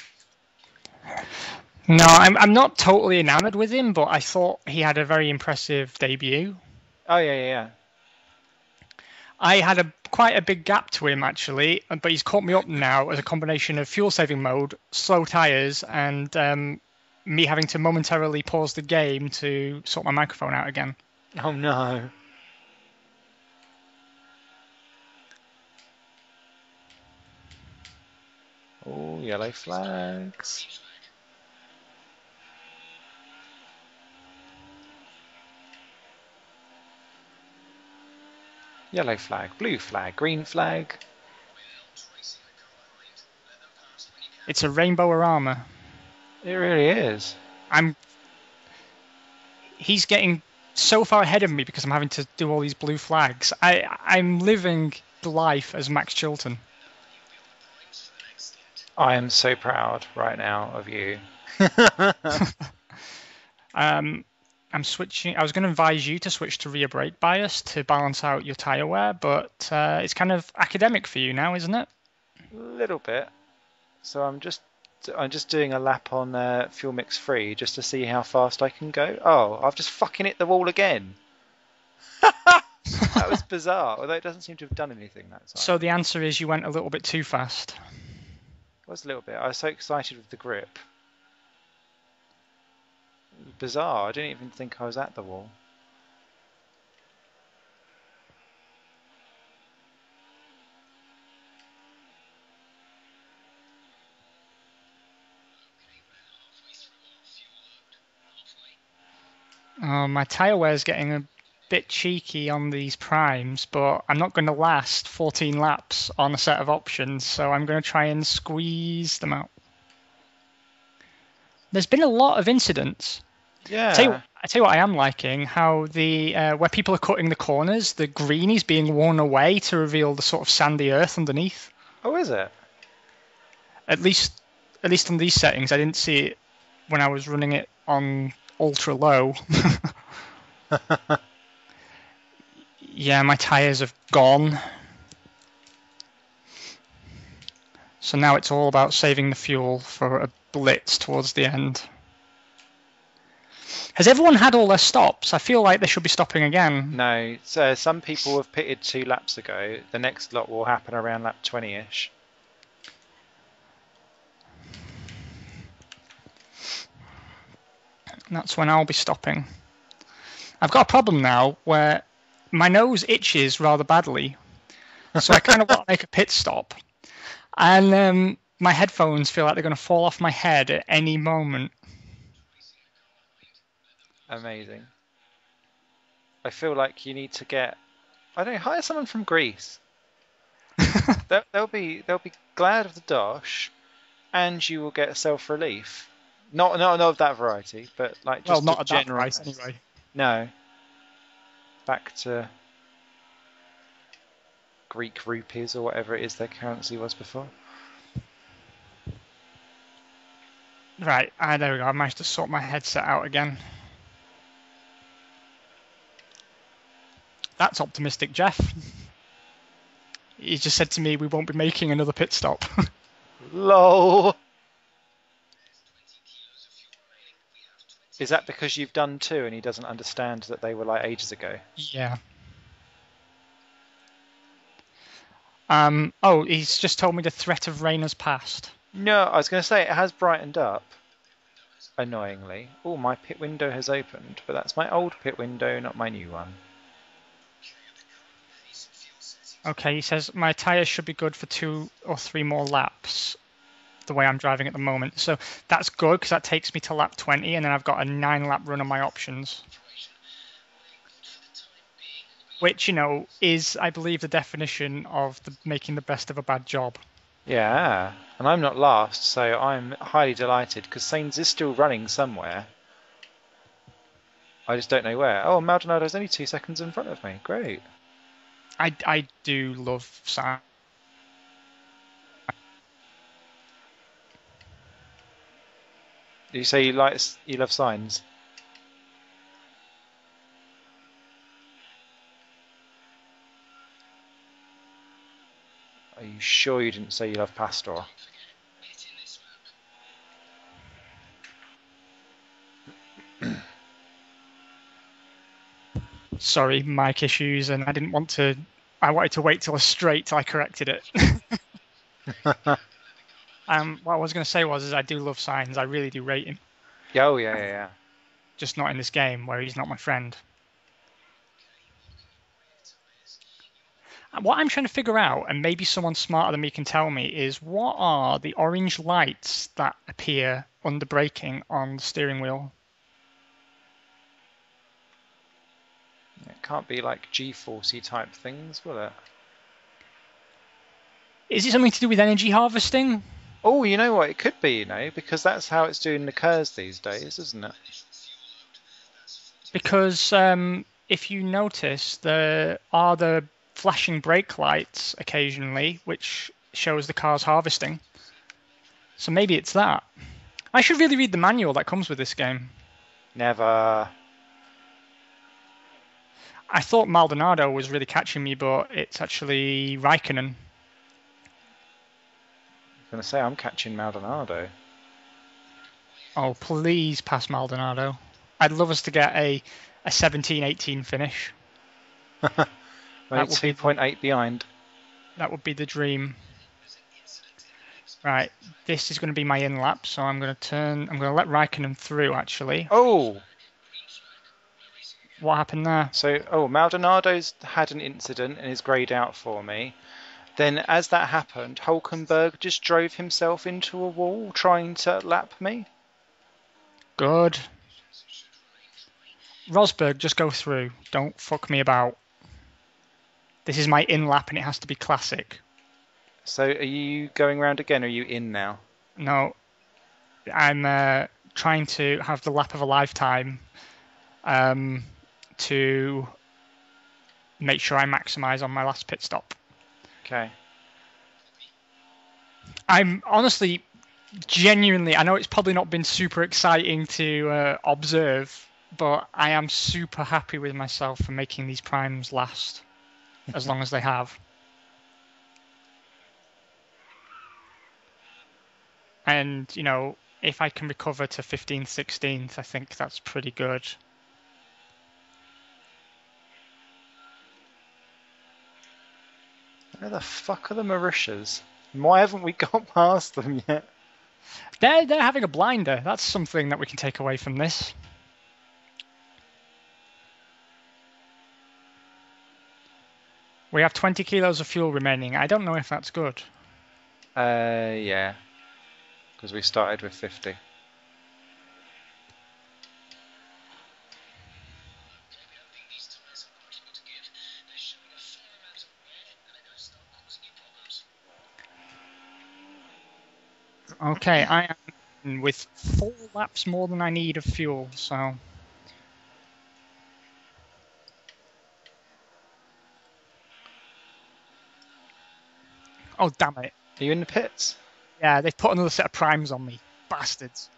No, I'm not totally enamoured with him, but I thought he had a very impressive debut. Oh, yeah. I had quite a big gap to him, actually, but he's caught me up now as a combination of fuel-saving mode, slow tyres, and me having to momentarily pause the game to sort my microphone out again. Oh, no. Oh, yellow flags. Yellow flag, blue flag, green flag. It's a rainbow-orama. It really is. He's getting so far ahead of me because I'm having to do all these blue flags. I'm living the life as Max Chilton. I am so proud right now of you. I'm switching. I was going to advise you to switch to rear brake bias to balance out your tyre wear, but it's kind of academic for you now, isn't it? A little bit. So I'm just doing a lap on fuel mix free just to see how fast I can go. Oh, I've just fucking hit the wall again. That was bizarre, although it doesn't seem to have done anything that time. So the answer is you went a little bit too fast. It was a little bit. I was so excited with the grip. Bizarre. I didn't even think I was at the wall. My tyre wear is getting a bit cheeky on these primes, but I'm not going to last 14 laps on a set of options, so I'm going to try and squeeze them out. There's been a lot of incidents. Yeah. I tell you what I am liking, how the where people are cutting the corners, the green is being worn away to reveal the sort of sandy earth underneath. Oh, is it? At least on these settings, I didn't see it when I was running it on ultra low. Yeah, my tyres have gone. So now it's all about saving the fuel for a blitz towards the end. Has everyone had all their stops? I feel like they should be stopping again. No. So some people have pitted 2 laps ago. The next lot will happen around lap 20-ish. And that's when I'll be stopping. I've got a problem now where my nose itches rather badly. So I kind of want to make a pit stop. And my headphones feel like they're going to fall off my head at any moment. Amazing. I feel like you need to get, I don't know, hire someone from Greece. They'll be glad of the dosh, and you will get self-relief. Not of that variety, but like just not at general that price anyway. No. Back to Greek rupees or whatever it is their currency was before. Right, there we go. I managed to sort my headset out again. That's optimistic, Jeff. He just said to me we won't be making another pit stop. LOL. Is that because you've done 2 and he doesn't understand that they were like ages ago? Yeah. He's just told me the threat of rain has passed. No, I was going to say it has brightened up. Annoyingly. Oh, my pit window has opened, but that's my old pit window, not my new one. Okay, he says my tyres should be good for 2 or 3 more laps, the way I'm driving at the moment. So that's good because that takes me to lap 20, and then I've got a 9-lap run on my options. Which, is, I believe, the definition of making the best of a bad job. Yeah, and I'm not last, so I'm highly delighted because Sainz is still running somewhere. I just don't know where. Oh, Maldonado's only 2 seconds in front of me. Great. I do love Sam. Did you say you love signs? Are you sure you didn't say you love Pastor? Sorry, mic issues, and I wanted to wait till a straight till I corrected it. What I was going to say is I do love Signs. I really do rate him. Oh, yeah. Just not in this game where he's not my friend. What I'm trying to figure out, and maybe someone smarter than me can tell me, is what are the orange lights that appear under braking on the steering wheel? It can't be like G-forcey type things, will it? Is it something to do with energy harvesting? Oh, you know what? It could be, because that's how it's doing the Kers these days, isn't it? Because if you notice, there are the flashing brake lights occasionally, which shows the car's harvesting. So maybe it's that. I should really read the manual that comes with this game. Never. I thought Maldonado was really catching me, but it's actually Raikkonen. I'm going to say I'm catching Maldonado. Oh, please pass Maldonado. I'd love us to get a 17-18 finish. Only 2.8 behind. That would be the dream. Right, this is going to be my in lap, so I'm going to let Raikkonen through, actually. Oh! What happened there? So, Maldonado's had an incident and is greyed out for me. Then, as that happened, Hulkenberg just drove himself into a wall trying to lap me. Good. Rosberg, just go through. Don't fuck me about. This is my in lap and it has to be classic. So, are you going round again or are you in now? No. I'm trying to have the lap of a lifetime to make sure I maximise on my last pit stop. Okay. I'm honestly, genuinely, I know it's probably not been super exciting to observe, but I am super happy with myself for making these primes last as long as they have. And, if I can recover to 15th, 16th, I think that's pretty good. Where the fuck are the Mauritians? Why haven't we got past them yet? They're having a blinder. That's something that we can take away from this. We have 20 kilos of fuel remaining. I don't know if that's good. Yeah. Because we started with 50. Okay, I am with 4 laps more than I need of fuel, so... Oh, damn it. Are you in the pits? Yeah, they've put another set of primes on me. Bastards.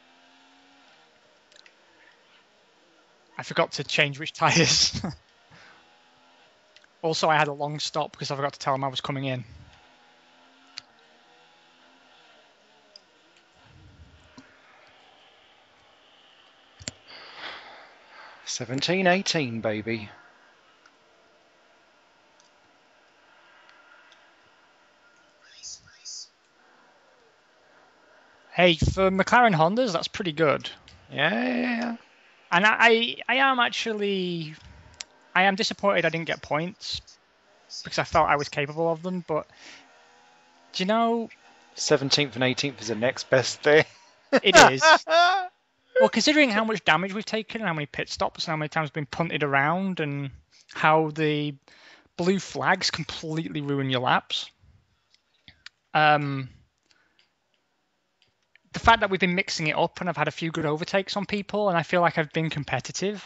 I forgot to change which tyres. Also, I had a long stop because I forgot to tell them I was coming in. $17.18, baby. Hey, for McLaren Hondas, that's pretty good. Yeah. And I am actually... I am disappointed I didn't get points because I felt I was capable of them, but do you know... 17th and 18th is the next best thing. It is. Well, considering how much damage we've taken and how many pit stops and how many times we've been punted around and how the blue flags completely ruin your laps. The fact that we've been mixing it up and I've had a few good overtakes on people and I feel like I've been competitive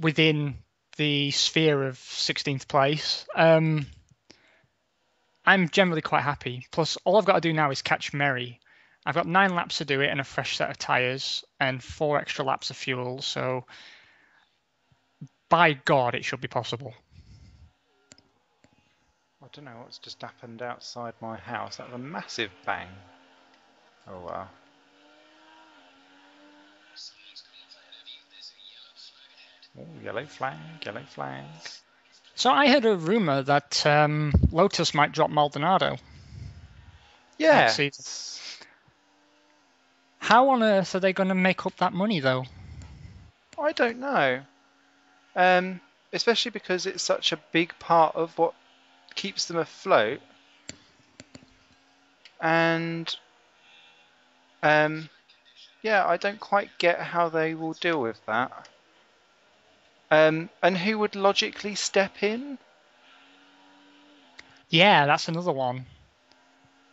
within the sphere of 16th place. I'm generally quite happy. Plus, all I've got to do now is catch Merry. I've got 9 laps to do it and a fresh set of tyres and 4 extra laps of fuel. So, by God, it should be possible. I don't know what's just happened outside my house. That was a massive bang. Oh, wow. Oh, yellow flag, yellow flag. So I heard a rumour that Lotus might drop Maldonado. Yeah. How on earth are they going to make up that money, though? I don't know. Especially because it's such a big part of what keeps them afloat. And yeah, I don't quite get how they will deal with that. And who would logically step in? Yeah, that's another one.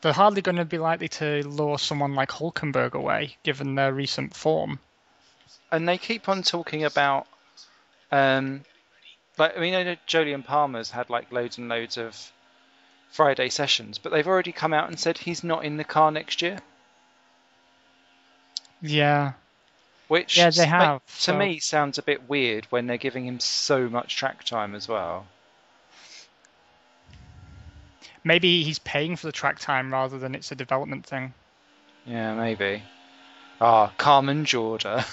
They're hardly going to be likely to lure someone like Hulkenberg away, given their recent form. And they keep on talking about, like, I mean, I know Jolyon Palmer's had like loads and loads of Friday sessions, but they've already come out and said he's not in the car next year. Yeah. Which Yeah, they have. to me sounds a bit weird when they're giving him so much track time as well. Maybe he's paying for the track time rather than it's a development thing. Yeah, maybe. Carmen Jorda.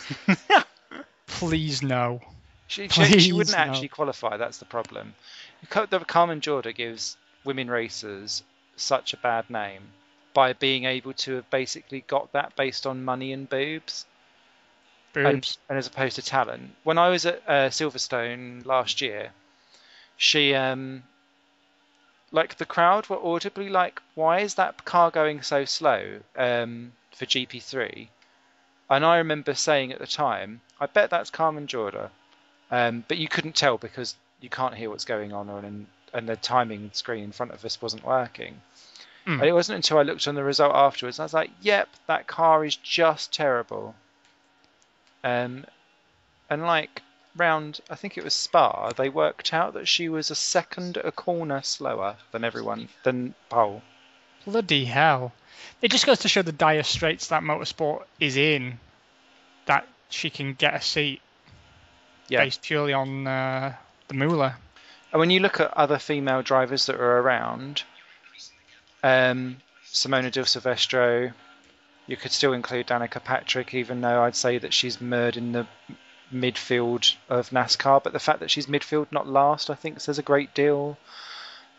Please no. She Please wouldn't no. actually qualify, that's the problem. The Carmen Jorda gives women racers such a bad name by being able to have basically got that based on money and boobs. And as opposed to talent. When I was at Silverstone last year, she like the crowd were audibly like, why is that car going so slow for GP3? And I remember saying at the time, I bet that's Carmen Jorda. But you couldn't tell because you can't hear what's going on, and the timing screen in front of us wasn't working. And it wasn't until I looked on the result afterwards, and I was like, yep, that car is just terrible. And like round, I think it was Spa, they worked out that she was a second a corner slower than Pole. Bloody hell. It just goes to show the dire straits that motorsport is in, that she can get a seat based purely on the moolah. And when you look at other female drivers that are around, Simona Di Silvestro, you could still include Danica Patrick, even though I'd say that she's mired in the midfield of NASCAR. But the fact that she's midfield, not last, I think says a great deal.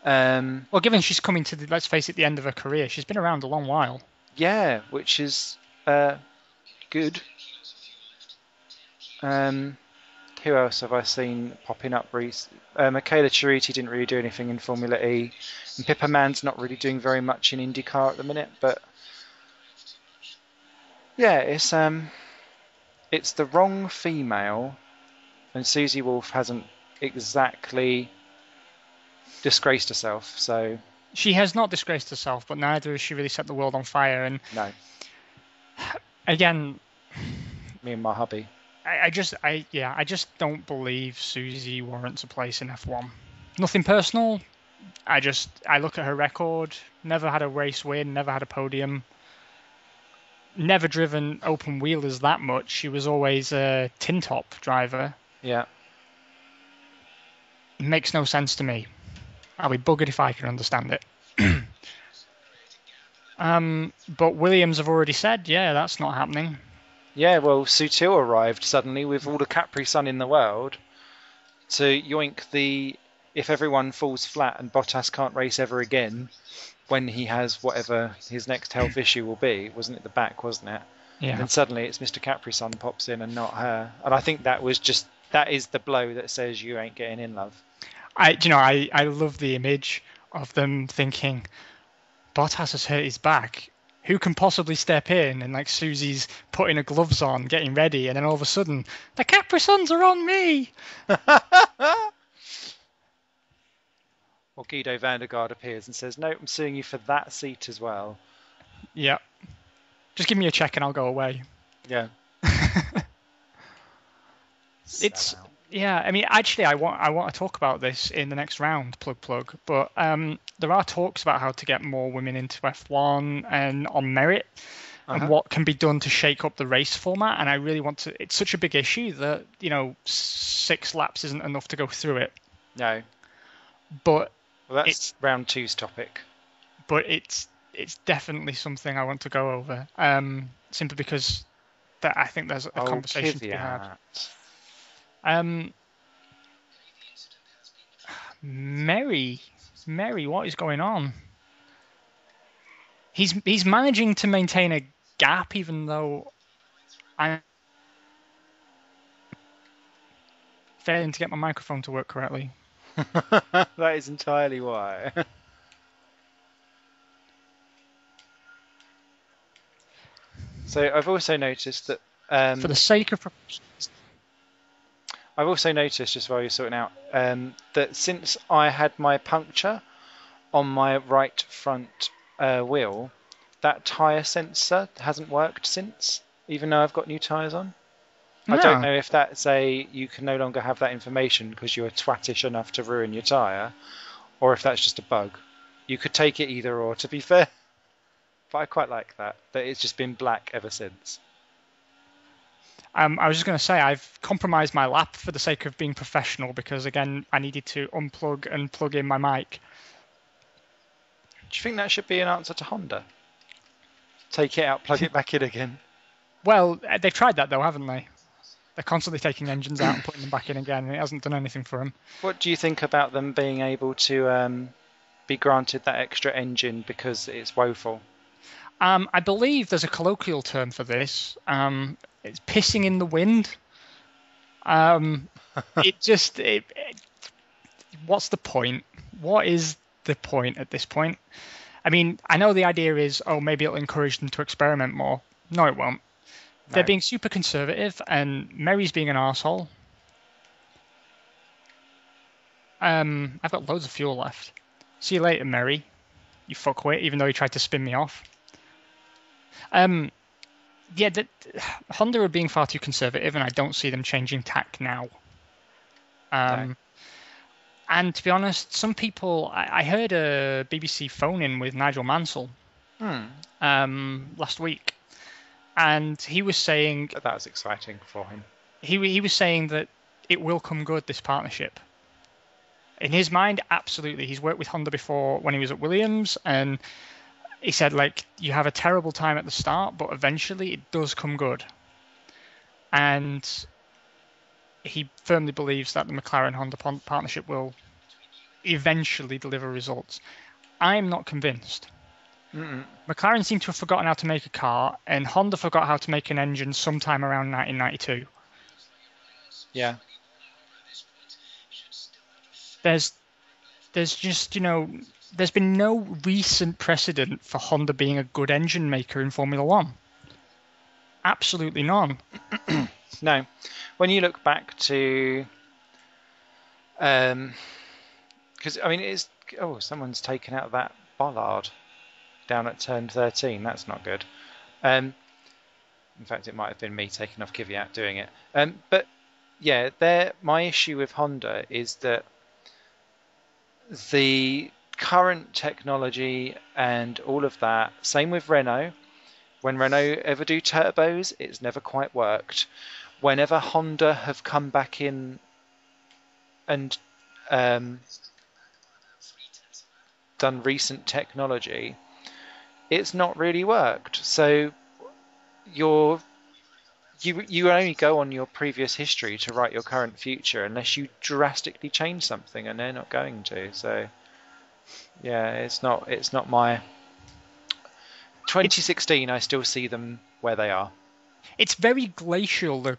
Well, given she's coming to, let's face it, the end of her career, she's been around a long while. Yeah, which is good. Who else have I seen popping up recently? Michaela Chiriti didn't really do anything in Formula E. And Pippa Mann's not really doing very much in IndyCar at the minute, but yeah, it's the wrong female, and Susie Wolff hasn't exactly disgraced herself. So she has not disgraced herself, but neither has she really set the world on fire. And no, again, me and my hubby. I just don't believe Susie warrants a place in F1. Nothing personal. I look at her record. Never had a race win. Never had a podium. Never driven open wheelers that much. She was always a tin top driver. Yeah. It makes no sense to me. I'll be buggered if I can understand it. But Williams have already said, yeah, that's not happening. Yeah, well, Sutil arrived suddenly with all the Capri Sun in the world to yoink if everyone falls flat and Bottas can't race ever again when he has whatever his next health issue will be. Wasn't it the back, wasn't it? Yeah. And then suddenly it's Mr. Capri Sun pops in and not her. And I think that is the blow that says you ain't getting in, love. I love the image of them thinking, Bottas has hurt his back. Who can possibly step in? And like Susie's putting her gloves on, getting ready, and then all of a sudden, the Capri Suns are on me. Or Guido van der Garde appears and says, no, I'm suing you for that seat as well. Yeah. Just give me a check and I'll go away. Yeah. Yeah, I mean, actually, I want to talk about this in the next round, plug. But there are talks about how to get more women into F1 and on merit, and what can be done to shake up the race format. And I really want to. It's such a big issue that 6 laps isn't enough to go through it. No. But that's round 2's topic. But it's definitely something I want to go over. Simply because I think there's a conversation to be had. Mary, what is going on? He's managing to maintain a gap, even though I'm failing to get my microphone to work correctly. That is entirely why. So I've also noticed that for the sake of I've also noticed, just while you're sorting out, that since I had my puncture on my right front wheel, that tyre sensor hasn't worked since, even though I've got new tyres on. I don't No. know if that's you can no longer have that information because you were twattish enough to ruin your tyre, or if that's just a bug. You could take it either or, to be fair. But I quite like that it's just been black ever since. I was just going to say, I've compromised my lap for the sake of being professional because, again, I needed to unplug and plug in my mic. Do you think that should be an answer to Honda? Take it out, plug it back in again. Well, they've tried that, though, haven't they? They're constantly taking engines out and putting them back in again, and it hasn't done anything for them. What do you think about them being able to be granted that extra engine because it's woeful? I believe there's a colloquial term for this. It's pissing in the wind. What's the point? What is the point at this point? I mean, I know the idea is, maybe it'll encourage them to experiment more. No, it won't. No. They're being super conservative, and Mary's being an arsehole. I've got loads of fuel left. See you later, Mary. You fuckwit, even though he tried to spin me off. Honda are being far too conservative, and I don't see them changing tack now. No. And to be honest, some people... I heard a BBC phone-in with Nigel Mansell last week, and he was saying... That was exciting for him. He was saying that it will come good, this partnership. In his mind, absolutely. He's worked with Honda before when he was at Williams, and he said, you have a terrible time at the start, but eventually it does come good. And he firmly believes that the McLaren-Honda partnership will eventually deliver results. I'm not convinced. Mm-mm. McLaren seem to have forgotten how to make a car, and Honda forgot how to make an engine sometime around 1992. Yeah. There's just, there's been no recent precedent for Honda being a good engine maker in Formula One. Absolutely none. No. When you look back to... Because, someone's taken out that bollard down at turn 13. That's not good. In fact, it might have been me taking off Kvyat doing it. But, yeah, my issue with Honda is that the current technology and all of that, same with Renault. When Renault ever do turbos, it's never quite worked. Whenever Honda have come back in and done recent technology, it's not really worked. So you only go on your previous history to write your current future unless you drastically change something, and they're not going to. So yeah, it's not my 2016. I still see them where they are. It's very glacial, the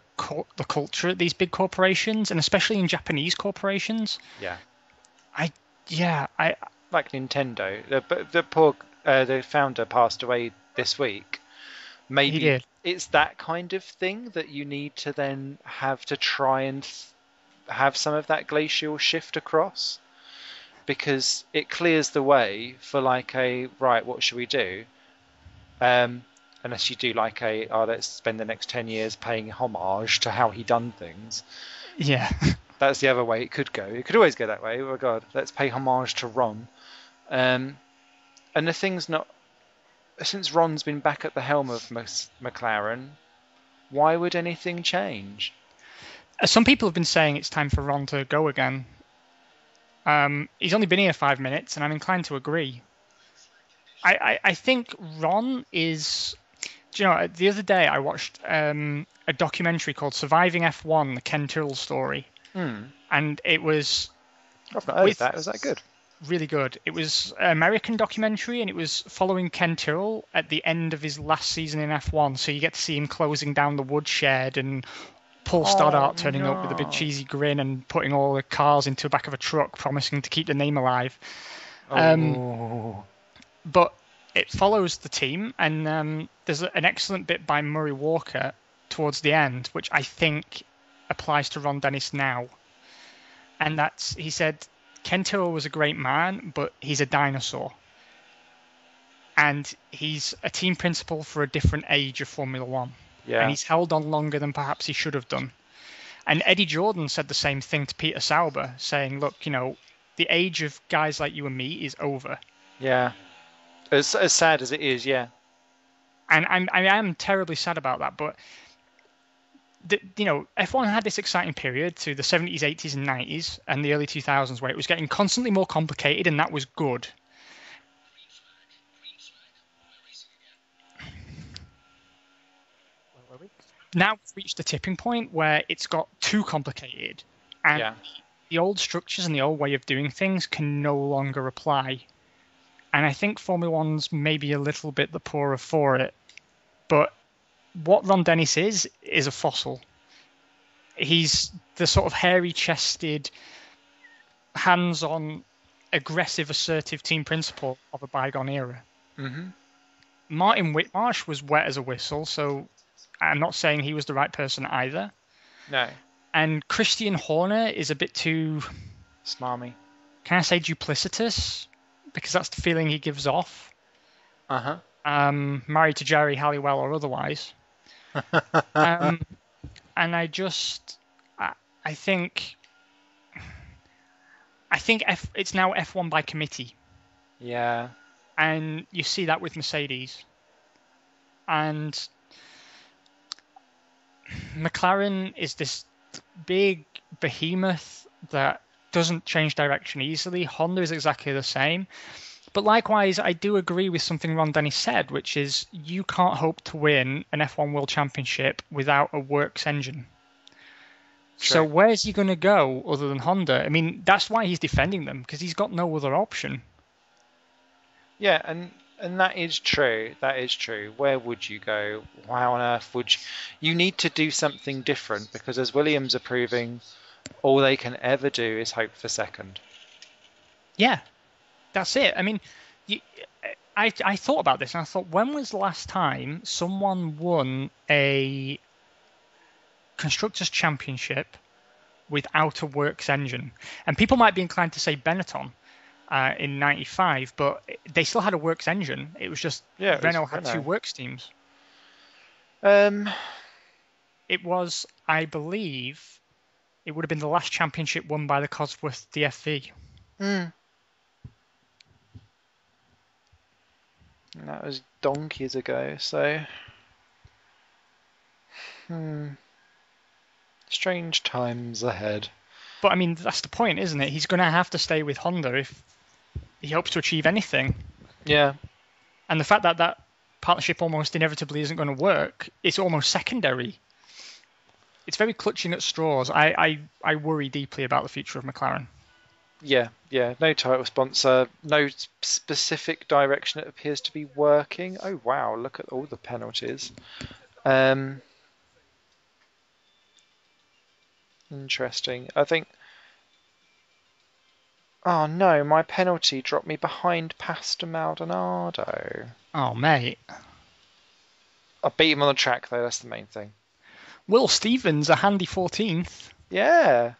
culture at these big corporations, and especially in Japanese corporations. Yeah. I like Nintendo. The poor the founder passed away this week. Maybe he did. It's that kind of thing that you need to then have to try and have some of that glacial shift across, because it clears the way for what should we do? Unless you do let's spend the next 10 years paying homage to how he done things. Yeah. That's the other way it could go. It could always go that way. Oh my God, let's pay homage to Ron. And the thing's not... Since Ron's been back at the helm of McLaren, why would anything change? Some people have been saying it's time for Ron to go again. He's only been here 5 minutes, and I'm inclined to agree. I think Ron is... Do you know, the other day I watched a documentary called Surviving F1, the Ken Tyrrell story. And it was... I've not heard of that. Was that good? Really good. It was an American documentary, and it was following Ken Tyrrell at the end of his last season in F1. So you get to see him closing down the woodshed, and Paul Stoddart turning up with a big cheesy grin and putting all the cars into the back of a truck, promising to keep the name alive. But it follows the team, and there's an excellent bit by Murray Walker towards the end, which I think applies to Ron Dennis now. And he said, Ken Tyrrell was a great man, but he's a dinosaur. And he's a team principal for a different age of Formula One. Yeah. And he's held on longer than perhaps he should have done. And Eddie Jordan said the same thing to Peter Sauber, saying, look, the age of guys like you and me is over. Yeah. As sad as it is, yeah. And I am terribly sad about that, but F1 had this exciting period through the 70s, 80s, and 90s, and the early 2000s, where it was getting constantly more complicated, and that was good. Now we've reached a tipping point where it's got too complicated, and the old structures and the old way of doing things can no longer apply. And I think Formula One's maybe a little bit the poorer for it. But what Ron Dennis is a fossil. He's the sort of hairy-chested, hands-on, aggressive, assertive team principal of a bygone era. Mm-hmm. Martin Whitmarsh was wet as a whistle, so I'm not saying he was the right person either. No. And Christian Horner is a bit too... smarmy. Can I say duplicitous? Because that's the feeling he gives off. Uh-huh. Married to Jerry Halliwell or otherwise. And I think it's now F1 by committee. Yeah. And you see that with Mercedes. And McLaren is this big behemoth that doesn't change direction easily. Honda is exactly the same. But likewise, I do agree with something Ron Dennis said, which is you can't hope to win an F1 World Championship without a works engine. Sure. So where's he going to go other than Honda? I mean, that's why he's defending them, because he's got no other option. Yeah, and that is true. That is true. Where would you go? Why on earth would you need to do something different? Because as Williams are proving, all they can ever do is hope for second. Yeah, that's it. I mean, I thought about this and I thought, when was the last time someone won a Constructors' Championship without a works engine? And people might be inclined to say Benetton in 95, but they still had a works engine. It was just Renault had two works teams. It was, I believe, it would have been the last championship won by the Cosworth DFV. And that was donkeys ago, so... Strange times ahead. But, I mean, that's the point, isn't it? He's going to have to stay with Honda if he hopes to achieve anything. Yeah. And the fact that that partnership almost inevitably isn't going to work, it's almost secondary. It's very clutching at straws. I worry deeply about the future of McLaren. Yeah. No title sponsor, no specific direction it appears to be working. Oh, wow, look at all the penalties. Interesting. I think... Oh, no, my penalty dropped me behind Pastor Maldonado. Oh, mate. I beat him on the track, though, that's the main thing. Will Stevens, a handy 14th. Yeah.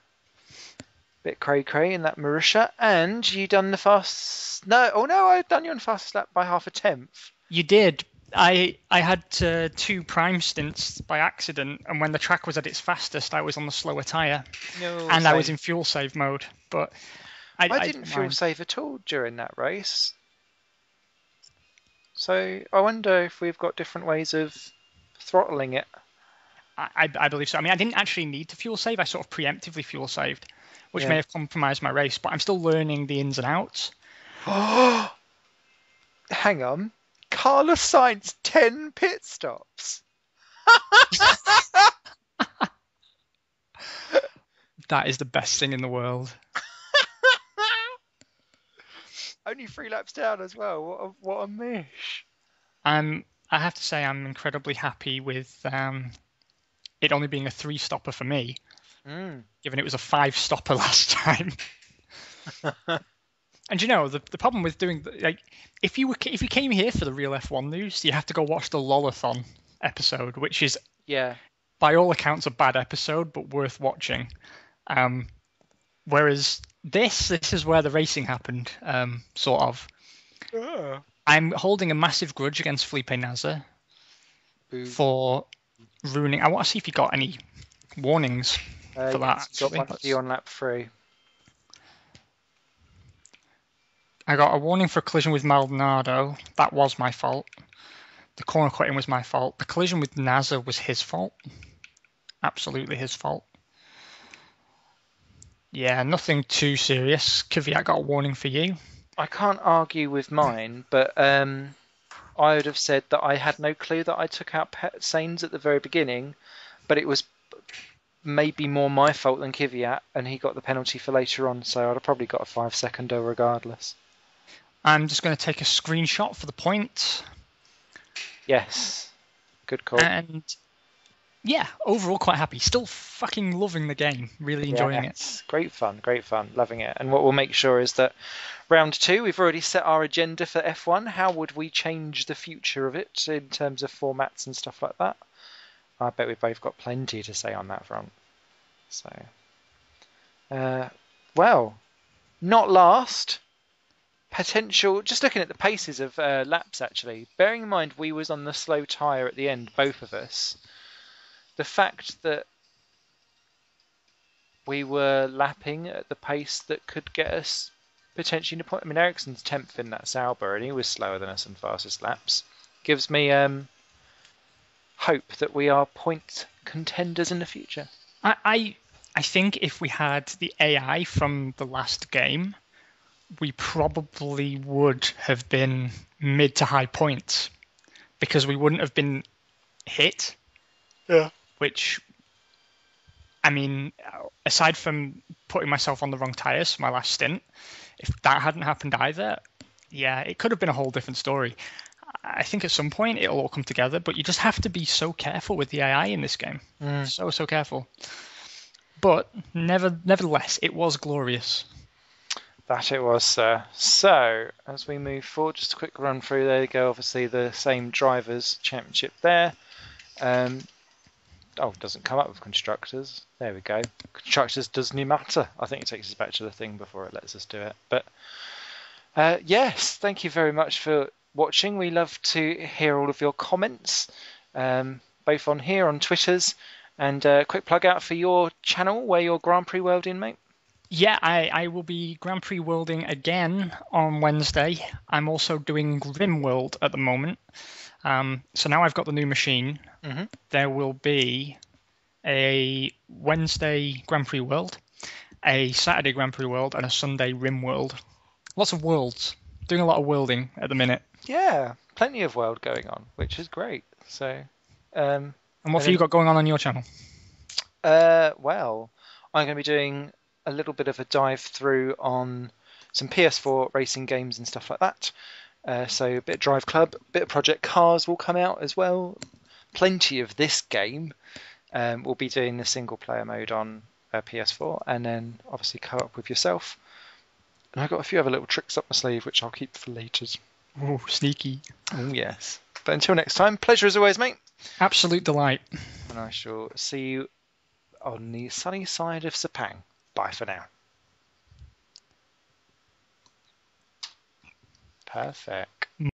Bit cray-cray in that Marussia. And you done the fast... No, I've done you on fastest lap by half a tenth. You did. I had two prime stints by accident, and when the track was at its fastest, I was on the slower tyre. And I was in fuel save mode. But I didn't fuel save at all during that race. So I wonder if we've got different ways of throttling it. I believe so. I mean, I didn't actually need to fuel save. I sort of preemptively fuel saved, which may have compromised my race, but I'm still learning the ins and outs. Hang on. Carlos Sainz, 10 pit stops. That is the best thing in the world. Only 3 laps down as well. What a mish. I have to say I'm incredibly happy with it only being a 3-stopper for me, given it was a 5-stopper last time. And the problem with doing if you came here for the real F1 news, you have to go watch the Lolathon episode, which is by all accounts, a bad episode, but worth watching. Whereas this is where the racing happened, sort of. Yeah. I'm holding a massive grudge against Felipe Nasr Boo. for ruining. I want to see if he got any warnings for that. Yes, got one for you on lap 3. I got a warning for a collision with Maldonado. That was my fault. The corner cutting was my fault. The collision with Nasr was his fault. Absolutely his fault. Yeah, nothing too serious. Kvyat got a warning for you. I can't argue with mine, but I would have said that I had no clue that I took out Sainz at the very beginning, but it was maybe more my fault than Kvyat, and he got the penalty for later on, so I'd have probably got a 5-seconder regardless. I'm just going to take a screenshot for the point. Yes, good call. And yeah, overall quite happy. Still fucking loving the game. Really enjoying it. Great fun, loving it. And what we'll make sure is that round 2, we've already set our agenda for F1. How would we change the future of it in terms of formats and stuff like that? I bet we've both got plenty to say on that front. So, well, not last. Potential, just looking at the paces of laps actually, bearing in mind we was on the slow tyre at the end, both of us, the fact that we were lapping at the pace that could get us potentially in a point. I mean, Ericsson's 10th in that Sauber and he was slower than us in fastest laps. Gives me hope that we are point contenders in the future. I think if we had the AI from the last game, we probably would have been mid to high points because we wouldn't have been hit. Yeah. Which, I mean, aside from putting myself on the wrong tyres for my last stint, if that hadn't happened either, yeah, it could have been a whole different story. I think at some point it'll all come together, but you just have to be so careful with the AI in this game. So careful. But nevertheless, it was glorious. That it was, sir. So, as we move forward, just a quick run through. There you go. Obviously, the same drivers' championship there. It doesn't come up with constructors. There we go. Constructors doesn't matter. I think it takes us back to the thing before it lets us do it. But yes, thank you very much for watching. We love to hear all of your comments, both on here, on Twitters, and quick plug out for your channel where you're Grand Prix Worlding, mate. Yeah, I will be Grand Prix Worlding again on Wednesday. I'm also doing Rim World at the moment. So now I've got the new machine. Mm-hmm. There will be a Wednesday Grand Prix World, a Saturday Grand Prix World, and a Sunday Rim World. Lots of worlds. Doing a lot of worlding at the minute. Yeah, plenty of world going on, which is great. So, and what have you got going on your channel? Well, I'm going to be doing a little bit of a dive through on some PS4 racing games and stuff like that. So a bit of Drive Club, a bit of Project Cars will come out as well. Plenty of this game. We'll be doing the single player mode on PS4 and then obviously co-op with yourself. And I've got a few other little tricks up my sleeve which I'll keep for later. Oh, sneaky. Oh, yes. But until next time, pleasure as always, mate. Absolute delight. And I shall see you on the sunny side of Sepang. Bye for now. Perfect.